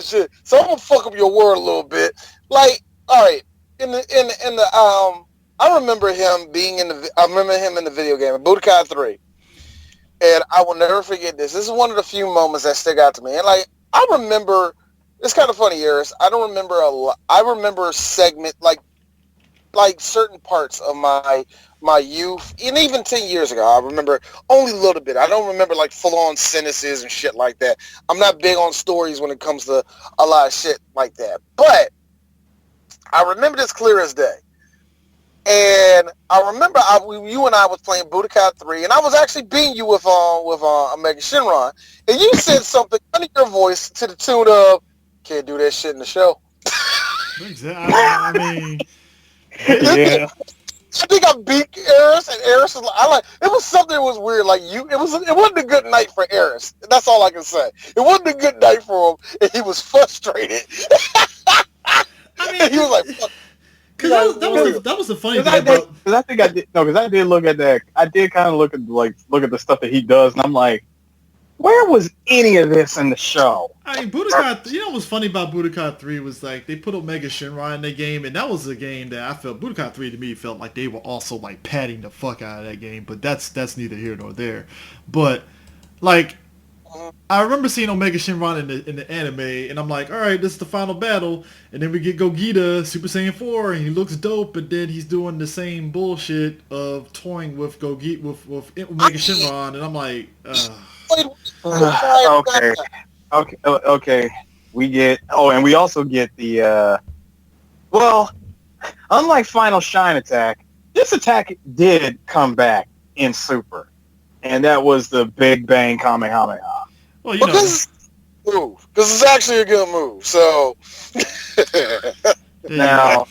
Shit. So I'm gonna fuck up your word a little bit. Like, all right, I remember him in the video game, Budokai 3. And I will never forget this. This is one of the few moments that stick out to me. And like, I remember, it's kind of funny, Eris. I don't remember a lot. I remember segment, like certain parts of my youth, and even 10 years ago, I remember only a little bit. I don't remember like full-on sentences and shit like that. I'm not big on stories when it comes to a lot of shit like that. But I remember this clear as day. And I remember you and I was playing Budokai 3, and I was actually beating you with Omega Shinron, and you said something under your voice to the tune of, "Can't do that shit in the show." Exactly. I mean, yeah. I think I beat Eris, and Eris was like, it was something that was weird. Like it wasn't a good night for Eris. That's all I can say. It wasn't a good night for him, and he was frustrated. I mean, he was like, fuck. Because that was the funny thing about... Because I did look at that. I did kind of look at the stuff that he does, and I'm like, where was any of this in the show? I mean, Budokai, you know what's funny about Budokai 3 was like they put Omega Shinron in the game, and that was a game that I felt Budokai 3 to me felt like they were also like padding the fuck out of that game, but that's neither here nor there. But like, I remember seeing Omega Shinron in the anime, and I'm like, all right, this is the final battle, and then we get Gogeta, Super Saiyan 4, and he looks dope, but then he's doing the same bullshit of toying with Gogeta with Omega Shinron, and I'm like, okay. We also get the unlike Final Shine Attack, this attack did come back in Super, and that was the Big Bang Kamehameha. Well, you know, move because it's actually a good move. So now,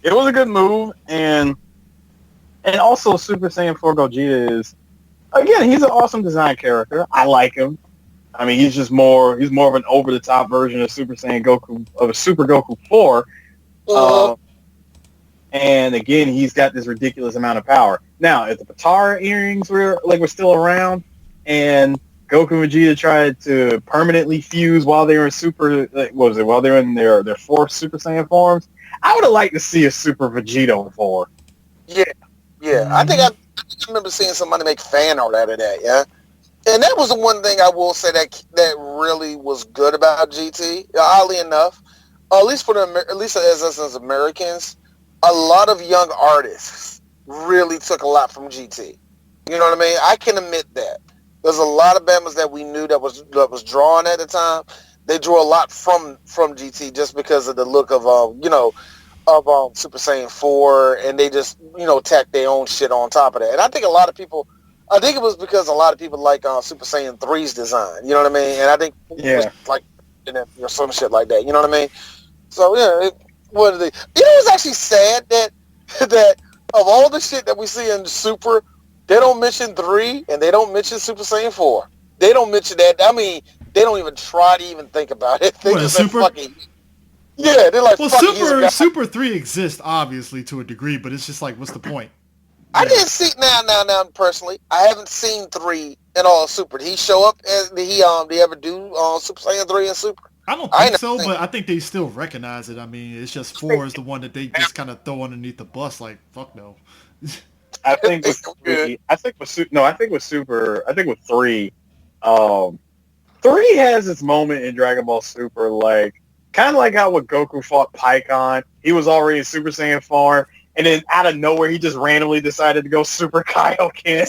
it was a good move, and also Super Saiyan 4 Gogeta is, again, he's an awesome design character. I like him. I mean, he's more of an over the top version of Super Saiyan Goku, of Super Goku 4. And again, he's got this ridiculous amount of power. Now, if the Patara earrings were still around, and Goku and Vegeta tried to permanently fuse while they were in while they were in their fourth Super Saiyan forms, I would have liked to see a Super Vegeta 4. Yeah. Mm-hmm. I think I remember seeing somebody make fan art out of that. Yeah, and that was the one thing I will say that really was good about GT. Oddly enough, at least as us as Americans, a lot of young artists really took a lot from GT. You know what I mean? I can admit that. There's a lot of Bama's that we knew that was drawn at the time. They drew a lot from GT just because of the look of Super Saiyan 4, and they just tacked their own shit on top of that. And I think it was because a lot of people like Super Saiyan 3's design. You know what I mean? And I think it was like some shit like that. You know what I mean? So yeah, it was actually sad that of all the shit that we see in Super, they don't mention 3 and they don't mention Super Saiyan 4. They don't mention that. I mean, they don't even try to even think about it. They just Super? Fucking, yeah, they're like, well, Super 3 exists obviously to a degree, but it's just like, what's the point? I didn't see now personally. I haven't seen 3 in all of Super. Did he show up? Did he ever do Super Saiyan 3 and Super? I don't think so, but I think they still recognize it. I mean, it's just 4 is the one that they just kind of throw underneath the bus. Like, fuck no. I think with 3. I think with Super. I think with 3. 3 has its moment in Dragon Ball Super, like kind of like how when Goku fought Pikkon, he was already in Super Saiyan form, and then out of nowhere, he just randomly decided to go Super Kaioken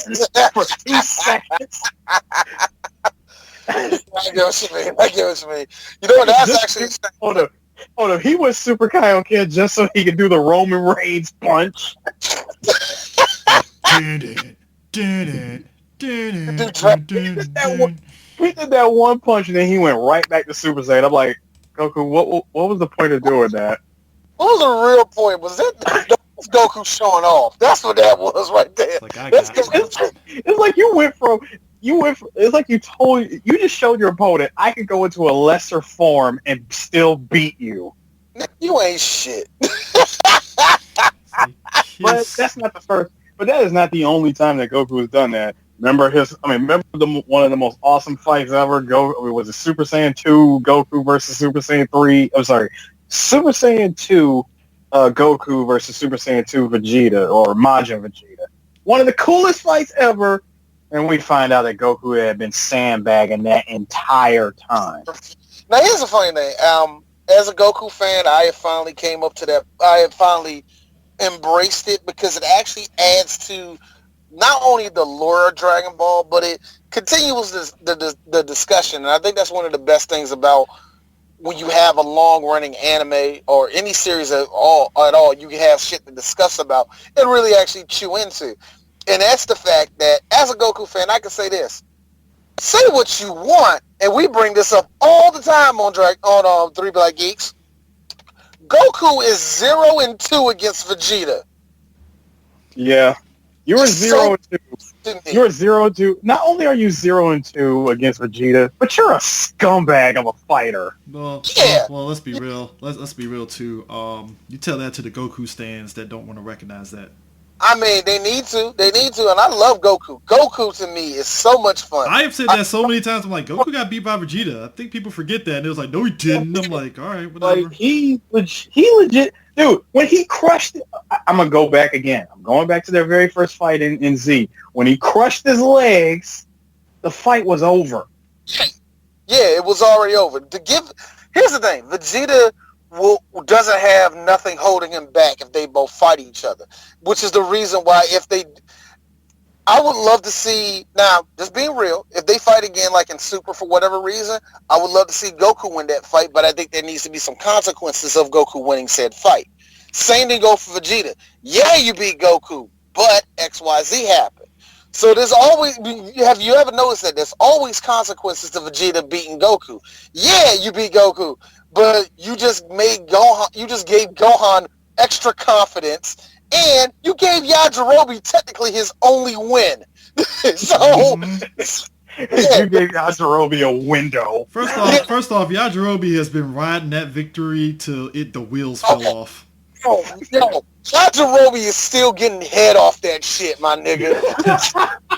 for 2 seconds. I get what you mean. You know what? That's actually... Hold up. He was Super Kaioken just so he could do the Roman Reigns punch. He did that one punch, and then he went right back to Super Saiyan. I'm like, Goku, what was the point of doing that? What was the real point? Was that Goku showing off? That's what that was right there. It's like it's like you just showed your opponent, I could go into a lesser form and still beat you. You ain't shit. But that's not the first. But that is not the only time that Goku has done that. Remember one of the most awesome fights ever? Was it Super Saiyan 2 Goku versus Super Saiyan 3? I'm sorry, Super Saiyan 2 Goku versus Super Saiyan 2 Vegeta, or Majin Vegeta. One of the coolest fights ever. And we find out that Goku had been sandbagging that entire time. Now, here's the funny thing. As a Goku fan, I have finally came up to that. I have finally embraced it because it actually adds to not only the lore of Dragon Ball, but it continues the discussion. And I think that's one of the best things about when you have a long-running anime or any series at all. You can have shit to discuss about and really actually chew into. And that's the fact that, as a Goku fan, I can say this. Say what you want, and we bring this up all the time on 3 Black Geeks. Goku is 0-2 against Vegeta. Yeah. You were 0-2. You're 0-2. Not only are you 0-2 against Vegeta, but you're a scumbag of a fighter. Well, let's be real. Let's be real, too. You tell that to the Goku stands that don't want to recognize that. I mean, they need to, and I love Goku. Goku, to me, is so much fun. I have said that so many times. I'm like, Goku got beat by Vegeta. I think people forget that. And it was like, no, he didn't. I'm like, all right, whatever. Like, he legit... Dude, when he crushed... I'm going to go back again. I'm going back to their very first fight in Z. When he crushed his legs, the fight was over. Yeah, it was already over. Here's the thing. Vegeta... doesn't have nothing holding him back if they both fight each other, which is the reason why I would love to see, now just being real, if they fight again like in Super for whatever reason, I would love to see Goku win that fight, but I think there needs to be some consequences of Goku winning said fight. Same thing go for Vegeta. Yeah, you beat Goku, but XYZ happened. So there's always, have you ever noticed that there's always consequences to Vegeta beating Goku? Yeah, you beat Goku, but you just gave Gohan extra confidence, and you gave Yajirobe technically his only win. So, You gave Yajirobe a window. First off, Yajirobe has been riding that victory till the wheels fell off. yo, Yajirobe is still getting head off that shit, my nigga.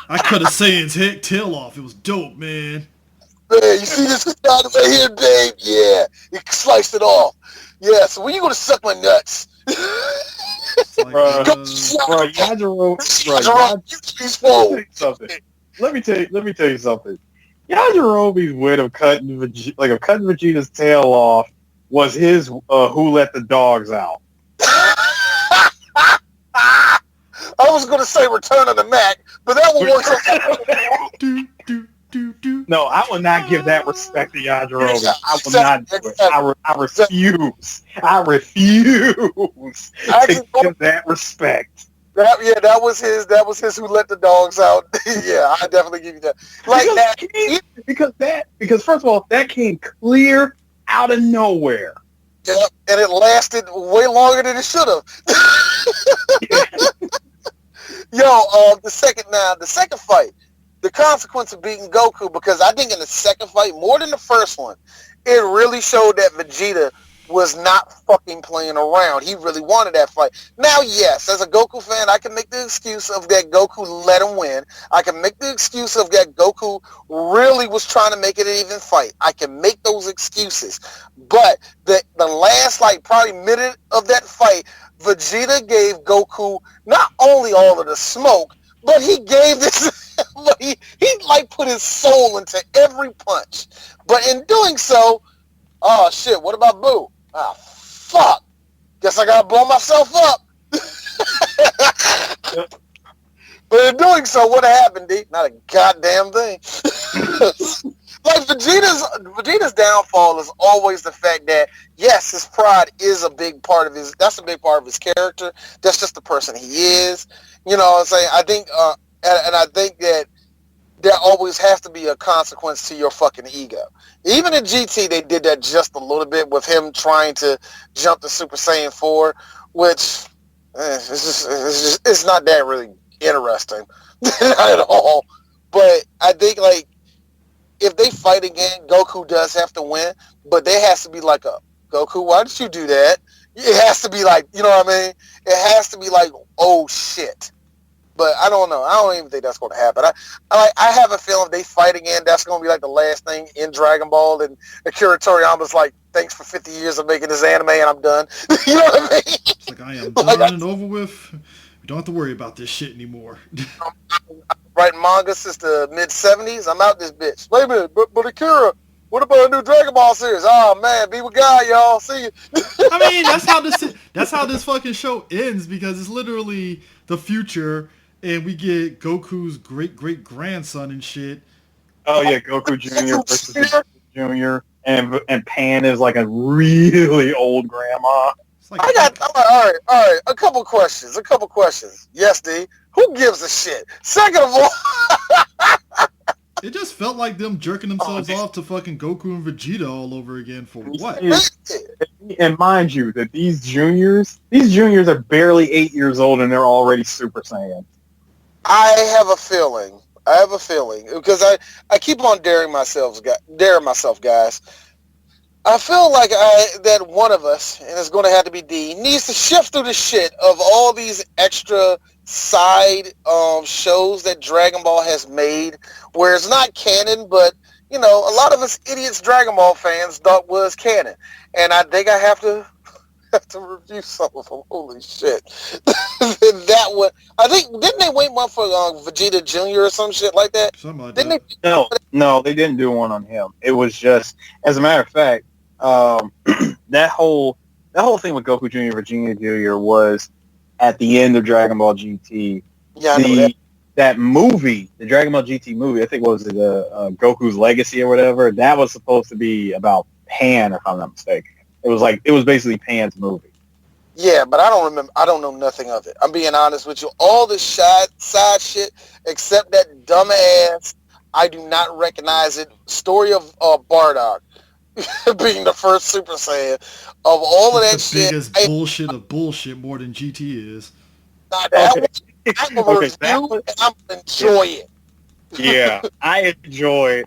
I cut a Saiyan's tail off. It was dope, man. Man, you see this guy right here, babe? Yeah, he sliced it off. Yeah, so when you gonna suck my nuts? Like, Let me tell you something. Yajirobe's way of cutting Vegeta's tail off was his "Who Let the Dogs Out." I was gonna say Return of the Mac, but that one works. No, I will not give that respect to Yajirobe. I will not do it. I refuse. I refuse to give that respect. That was his. Who let the dogs out. Yeah, I definitely give you that. Because first of all, that came clear out of nowhere. Yeah, and it lasted way longer than it should have. The second fight, the consequence of beating Goku, because I think in the second fight, more than the first one, it really showed that Vegeta was not fucking playing around. He really wanted that fight. Now, yes, as a Goku fan, I can make the excuse of that Goku let him win. I can make the excuse of that Goku really was trying to make it an even fight. I can make those excuses. But the last, probably minute of that fight, Vegeta gave Goku not only all of the smoke, but he gave this, he put his soul into every punch. But in doing so, oh shit, what about Boo? Ah, fuck. Guess I gotta blow myself up. But in doing so, what happened, D? Not a goddamn thing. Vegeta's downfall is always the fact that, yes, his pride is a big part of his character. That's just the person he is. You know what I'm saying? I think, and I think that there always has to be a consequence to your fucking ego. Even in GT, they did that just a little bit with him trying to jump to Super Saiyan 4, which it's not that really interesting. Not at all. But I think, if they fight again, Goku does have to win, but there has to be a, Goku, why did you do that? It has to be you know what I mean? It has to be oh shit. But I don't know. I don't even think that's going to happen. I have a feeling if they fight again, that's going to be the last thing in Dragon Ball. And Akira Toriyama's thanks for 50 years of making this anime, and I'm done. You know what I mean? It's I am done and over with. We don't have to worry about this shit anymore. I'm writing manga since the mid-'70s. I'm out this bitch. Wait a minute, but Akira, what about a new Dragon Ball series? Oh man, be with God, y'all. See you. I mean, that's how this fucking show ends, because it's literally the future. And we get Goku's great-great-grandson and shit. Oh, yeah, Goku Jr. versus Goku Jr. And Pan is a really old grandma. All right, a couple questions. Yes, D. Who gives a shit? Second of all... It just felt like them jerking themselves off to fucking Goku and Vegeta all over again for what? And mind you, that these juniors are barely 8 years old and they're already Super Saiyan. I have a feeling because I keep on daring myself, guys. I feel like that one of us, and it's going to have to be D, needs to shift through the shit of all these extra side shows that Dragon Ball has made, where it's not canon, but a lot of us idiots Dragon Ball fans thought was canon, and I think I have to review some of them. Holy shit. That one, I think, didn't they wait one for Vegeta Jr. or some shit like that? Something like didn't that. No, they didn't do one on him. It was just, as a matter of fact, that whole thing with Goku Jr. Vegeta Jr. was at the end of Dragon Ball GT. Yeah, I know that movie, the Dragon Ball GT movie, I think what was it, Goku's Legacy or whatever, that was supposed to be about Pan, if I'm not mistaken. It was basically Pan's movie. Yeah, but I don't remember. I don't know nothing of it. I'm being honest with you. All the side shit, except that dumbass, I do not recognize it. Story of Bardock being the first Super Saiyan. Of all of It's the that shit, biggest bullshit of bullshit more than GT is. that Okay. one, I'm gonna Okay, that review was and I'm gonna enjoy it. yeah. I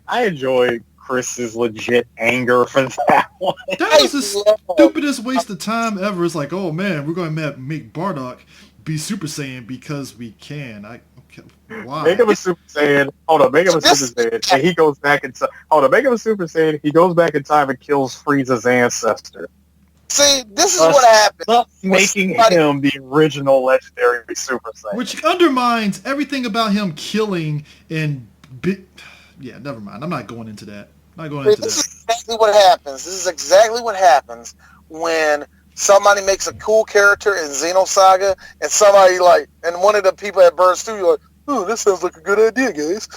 enjoy Chris's legit anger for that one. That I was the love. stupidest waste of time ever. It's like, oh man, we're going to make Bardock be Super Saiyan because we can. Okay, Make him why? a Super Saiyan. Hold on, make him a Super This, Saiyan, and he goes back in time. Hold on, make him a Super Saiyan. He goes back in time and kills Frieza's ancestor, see, this is what thus, happens thus when making somebody. him the original legendary Super Saiyan. Which undermines everything about him killing and... Yeah, never mind. I'm not going into that. I'm not going into This that. is exactly what happens. This is exactly what happens when somebody makes a cool character in Xenosaga, and somebody like, and one of the people at Bird Studio like, oh, that sounds like a good idea, guys.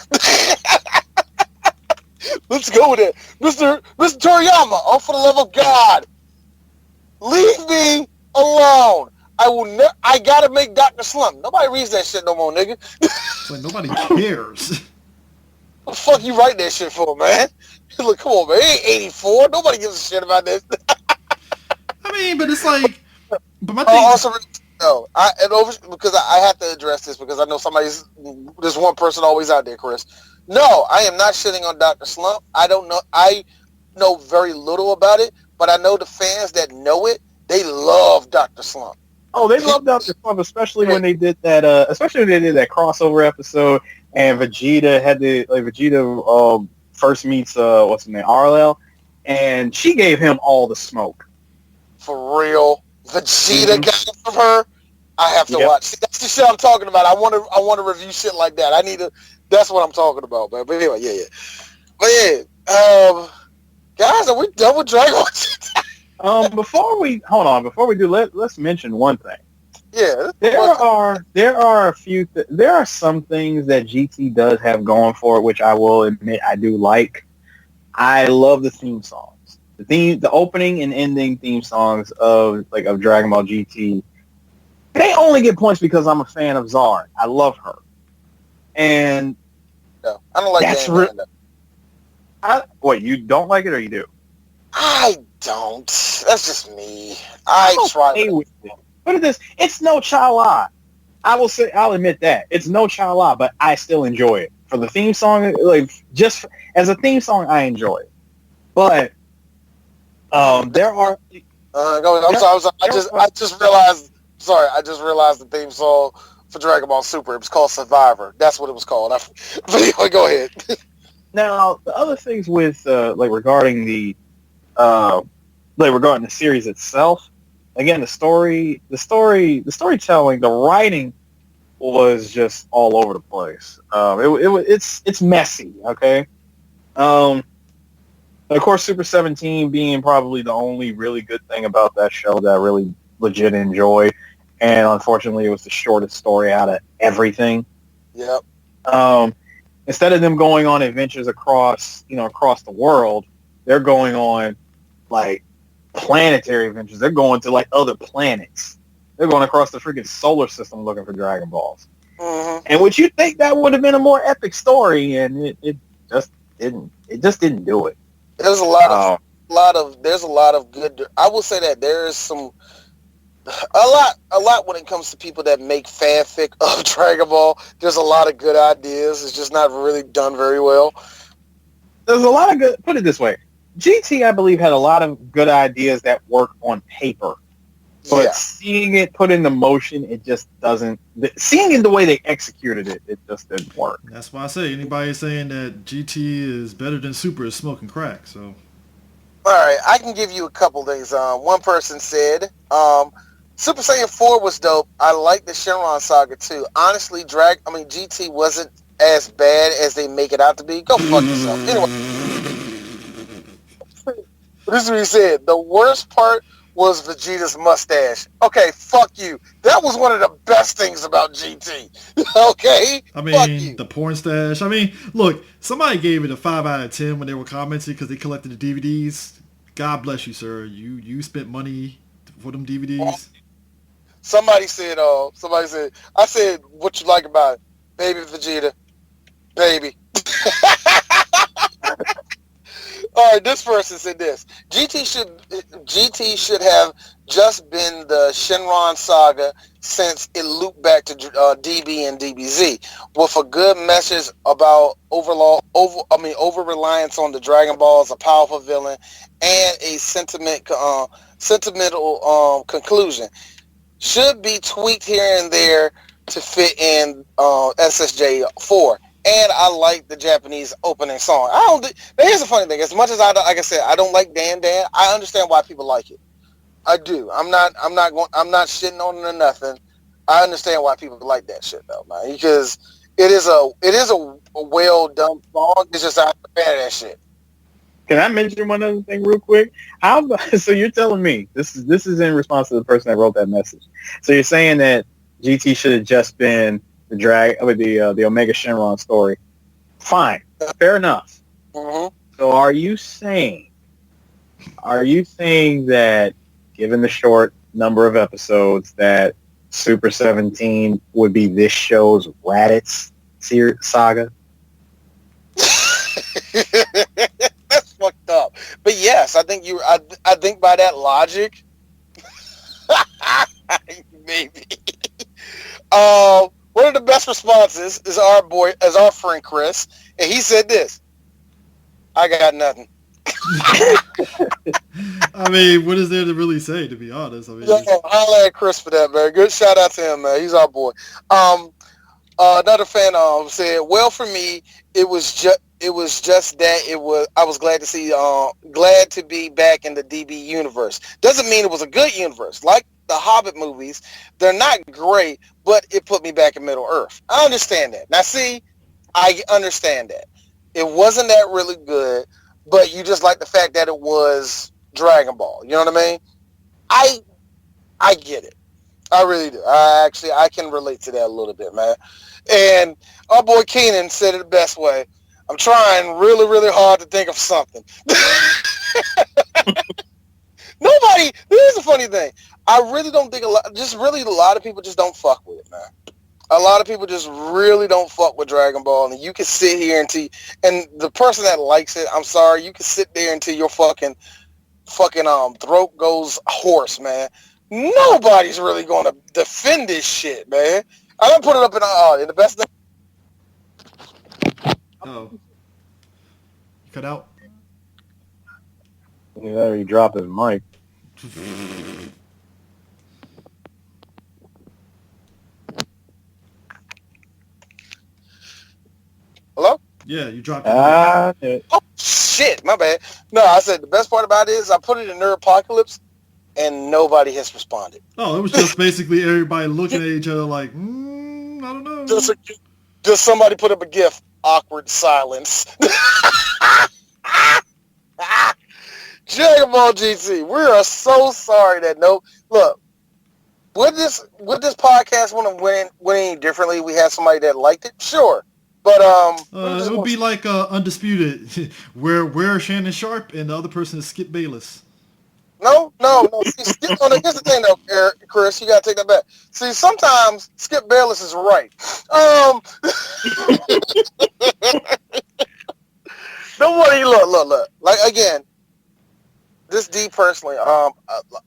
Let's go with it, Mr. Toriyama. Oh, for the love of God, leave me alone. I will. I gotta make Dr. Slump. Nobody reads that shit no more, nigga. It's like nobody cares. What the fuck you write that shit for, man? Look, come on, man. It ain't 84. Nobody gives a shit about this. I mean, but it's like... But my thing... Also, no, because I have to address this because I know there's one person always out there, Chris. No, I am not shitting on Dr. Slump. I don't know. I know very little about it, but I know the fans that know it, they love Dr. Slump. Oh, they loved Dr. Slump, especially when they did that. Especially when they did that crossover episode, and Vegeta had Vegeta first meets what's her name, Arlel, and she gave him all the smoke. For real, Vegeta got it from her. I have to watch. See, that's the shit I'm talking about. I want to review shit like that. I need to. That's what I'm talking about, man. But anyway, yeah. But yeah, guys, are we done with Dragon Ball? Before we do, let's mention one thing. Yeah, there are some things that GT does have going for it, which I will admit I do like. I love the theme songs. The opening and ending theme songs of Dragon Ball GT. They only get points because I'm a fan of Zard. I love her, and no, I don't like that. What, you don't like it or you do? I don't. That's just me. I try. With it. Look at this. It's no Chala. I'll admit that. It's no Chala, but I still enjoy it. For the theme song, as a theme song, I enjoy it. But there are... I'm sorry. I just realized... Sorry, I just realized the theme song for Dragon Ball Super. It was called Survivor. That's what it was called. But anyway, go ahead. Now, the other things with, regarding the series itself, again, the storytelling, the writing was just all over the place. It's messy, okay? Of course, Super 17 being probably the only really good thing about that show that I really legit enjoy, and unfortunately, it was the shortest story out of everything. Yep. Instead of them going on adventures across the world, they're going on planetary adventures. They're going to other planets. They're going across the freaking solar system looking for Dragon Balls. Mm-hmm. And would you think that would have been a more epic story? And it just didn't. It just didn't do it. There's a lot of good. I will say that there is a lot when it comes to people that make fanfic of Dragon Ball. There's a lot of good ideas. It's just not really done very well. There's a lot of good. Put it this way. GT, I believe, had a lot of good ideas that work on paper. But seeing it put into motion, it just doesn't... Seeing it the way they executed it, it just didn't work. That's why I say anybody saying that GT is better than Super is smoking crack, so... Alright, I can give you a couple things. One person said, Super Saiyan 4 was dope. I like the Shenron Saga too. Honestly, GT wasn't as bad as they make it out to be. Go fuck yourself. Anyway. This is what he said. The worst part was Vegeta's mustache. Okay, fuck you. That was one of the best things about GT. Okay? I mean, the porn stash. I mean, look, somebody gave it a 5 out of 10 when they were commenting because they collected the DVDs. God bless you, sir. You spent money for them DVDs. Somebody said, I said, what you like about it? Baby Vegeta. Baby. All right, this person said this. GT should have just been the Shenron saga since it looped back to DB and DBZ with a good message about over reliance on the Dragon Ball as a powerful villain and a sentimental conclusion. Should be tweaked here and there to fit in SSJ 4. And I like the Japanese opening song. Here's the funny thing. As much as I don't like Dan Dan. I understand why people like it. I do. I'm not shitting on it or nothing. I understand why people like that shit though, man. Because it is a well done song. It's just I'm a fan of that shit. Can I mention one other thing real quick? So you're telling me this is in response to the person that wrote that message. So you're saying that GT should have just been the Omega Shenron story. Fine, fair enough. Mm-hmm. So are you saying that given the short number of episodes that Super 17 would be this show's Raditz saga? That's fucked up. But yes, I think I think by that logic, maybe. One of the best responses is our friend Chris, and he said this: "I got nothing." I mean, what is there to really say? To be honest, I mean, holla at Chris for that, man. Good shout out to him, man. He's our boy. Another fan said, "Well, for me, it was just that I was glad to be back in the DB universe. Doesn't mean it was a good universe. Like the Hobbit movies, they're not great, but it put me back in Middle Earth. I understand that. Now, see, I understand that. It wasn't that really good, but you just like the fact that it was Dragon Ball. You know what I mean? I get it. I really do. I can relate to that a little bit, man. And our boy Keenan said it the best way. I'm trying really, really hard to think of something. Here's the funny thing. I really don't think a lot of people just don't fuck with it, man. A lot of people just really don't fuck with Dragon Ball, and you can sit here and the person that likes it, I'm sorry, you can sit there until your fucking throat goes hoarse, man. Nobody's really gonna defend this shit, man. I'm gonna put it up in the best. oh, cut out. Yeah, he dropped his mic. Hello? Yeah, you dropped it. Oh shit, my bad. No, I said the best part about it is I put it in Neuropocalypse and nobody has responded. Oh, it was just basically everybody looking at each other like, I don't know. Just somebody put up a GIF. Awkward silence. Dragon Ball GT. We are so sorry that look. Would this podcast went any differently? We had somebody that liked it, sure, but it would be like Undisputed, where Shannon Sharp and the other person is Skip Bayless. No. See, here's the thing, though, Chris. You gotta take that back. See, sometimes Skip Bayless is right. Nobody look. Like again, this D personally. All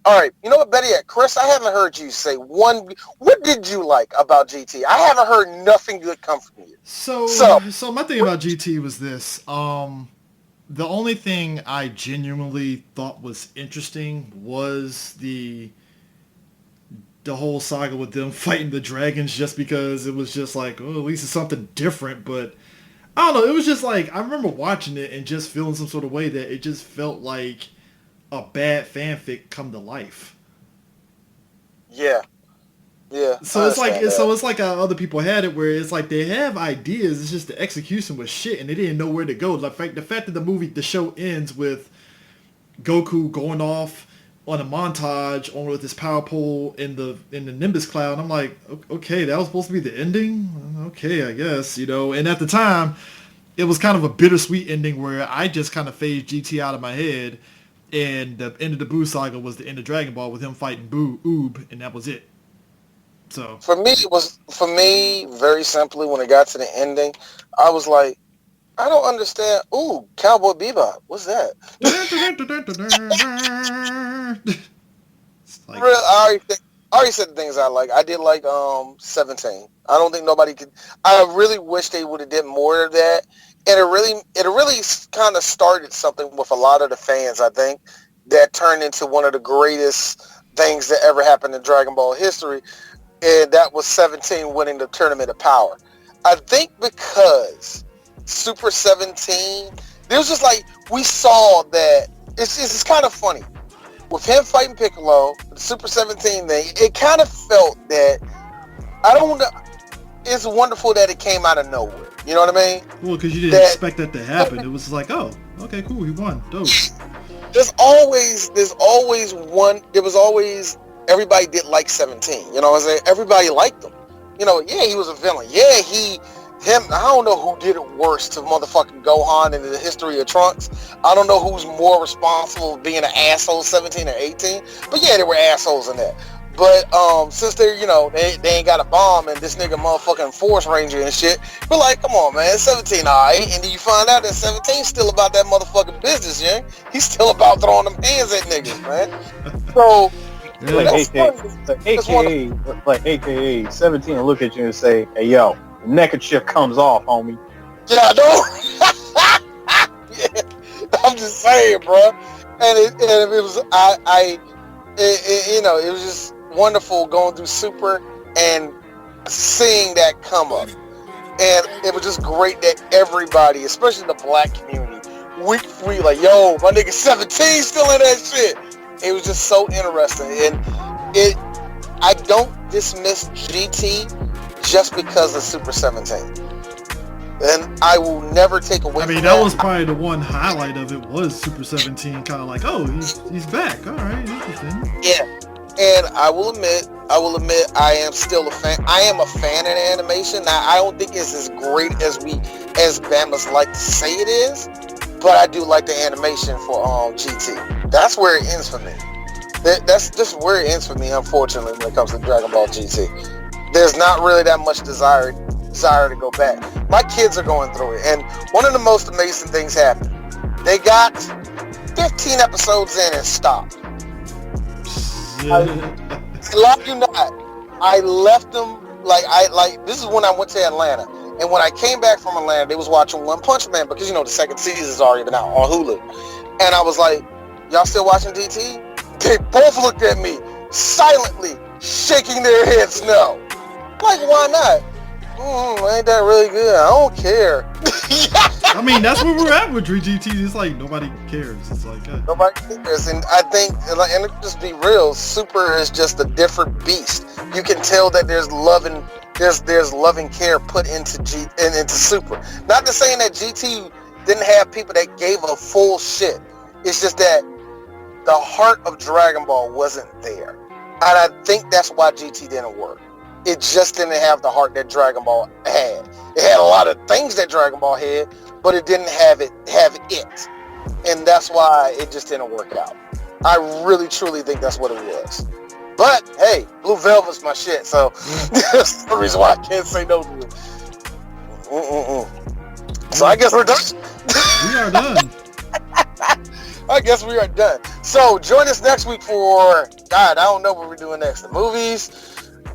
right. You know what, Betty? Chris, I haven't heard you say one. What did you like about GT? I haven't heard nothing good come from you. So my thing about GT was this. The only thing I genuinely thought was interesting was the whole saga with them fighting the dragons, just because it was just like, oh, at least it's something different. But I don't know. It was just like, I remember watching it and just feeling some sort of way that it just felt like a bad fanfic come to life. Yeah. So it's like other people had it, where it's like they have ideas, it's just the execution was shit, and they didn't know where to go. Like the fact that the show ends with Goku going off on a montage on with his power pole in the Nimbus cloud. I'm like, okay, that was supposed to be the ending. Okay, I guess, And at the time, it was kind of a bittersweet ending where I just kind of phased GT out of my head, and the end of the Buu saga was the end of Dragon Ball with him fighting Uggh, and that was it. So for me, very simply when it got to the ending, I was like, I don't understand. Ooh, Cowboy Bebop. What's that? It's like, I already said the things I like. I did like 17. I don't think nobody could. I really wish they would have did more of that. And it really kind of started something with a lot of the fans. I think that turned into one of the greatest things that ever happened in Dragon Ball history, and that was 17 winning the Tournament of Power. I think because Super 17, there was just like we saw that it's kind of funny. With him fighting Piccolo, the Super 17 thing, it kind of felt that, I don't know, it's wonderful that it came out of nowhere. You know what I mean? well, because you didn't expect that to happen. It was like, oh, okay, cool, he won. Dope. There was always, everybody did like 17. You know what I'm saying? Everybody liked him. You know, yeah, he was a villain. Yeah, I don't know who did it worse to motherfucking Gohan in the history of Trunks. I don't know who's more responsible for being an asshole, 17 or 18. But yeah, they were assholes in that. But since they're, you know, they ain't got a bomb and this nigga motherfucking Force Ranger and shit, we're like, come on, man, 17, alright. And then you find out that 17's still about that motherfucking business, yeah? He's still about throwing them hands at niggas, man. So, AKA 17 will look at you and say, hey, yo, the neckerchief comes off, homie. Yeah, I know. Yeah, I'm just saying, bro. And it was, you know, it was just wonderful going through Super and seeing that come up. And it was just great that everybody, especially the black community, week for week, like, yo, my nigga 17 still in that shit. It was just so interesting. And I don't dismiss GT just because of Super 17. And I will never take away from that. That was probably the one highlight of it was Super 17, kind of like, oh, he's back. All right, interesting. Yeah. And I will admit, I am still a fan. I am a fan of the animation. Now, I don't think it's as great as Bama's like to say it is, but I do like the animation for GT. That's where it ends for me. That's just where it ends for me, unfortunately, when it comes to Dragon Ball GT. There's not really that much desire to go back. My kids are going through it, and one of the most amazing things happened. They got 15 episodes in and stopped. I love you not. I left them this is when I went to Atlanta, and when I came back from Atlanta, they was watching One Punch Man because you know the second season is already been out on Hulu, and I was like, y'all still watching GT? They both looked at me silently, shaking their heads no. Like, why not? Ain't that really good? I don't care. I mean, that's where we're at with 3GT. It's like nobody cares. It's like nobody cares, and I think, and just be real, Super is just a different beast. You can tell that there's loving care put into Super. Not to saying that GT didn't have people that gave a full shit. It's just that the heart of Dragon Ball wasn't there, and I think that's why GT didn't work. It just didn't have the heart that Dragon Ball had. It had a lot of things that Dragon Ball had, but it didn't have it. And that's why it just didn't work out. I really, truly think that's what it was. But, hey, Blue Velvet's my shit, so that's the reason why I can't say no to it. So I guess we're done. We are done. I guess we are done. So join us next week for, God, I don't know what we're doing next. The movies.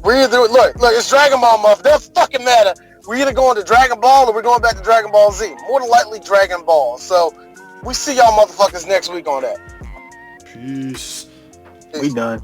We're either, look, it's Dragon Ball month. It doesn't fucking matter. We're either going to Dragon Ball or we're going back to Dragon Ball Z. More than likely Dragon Ball. So we see y'all motherfuckers next week on that. Peace. We done.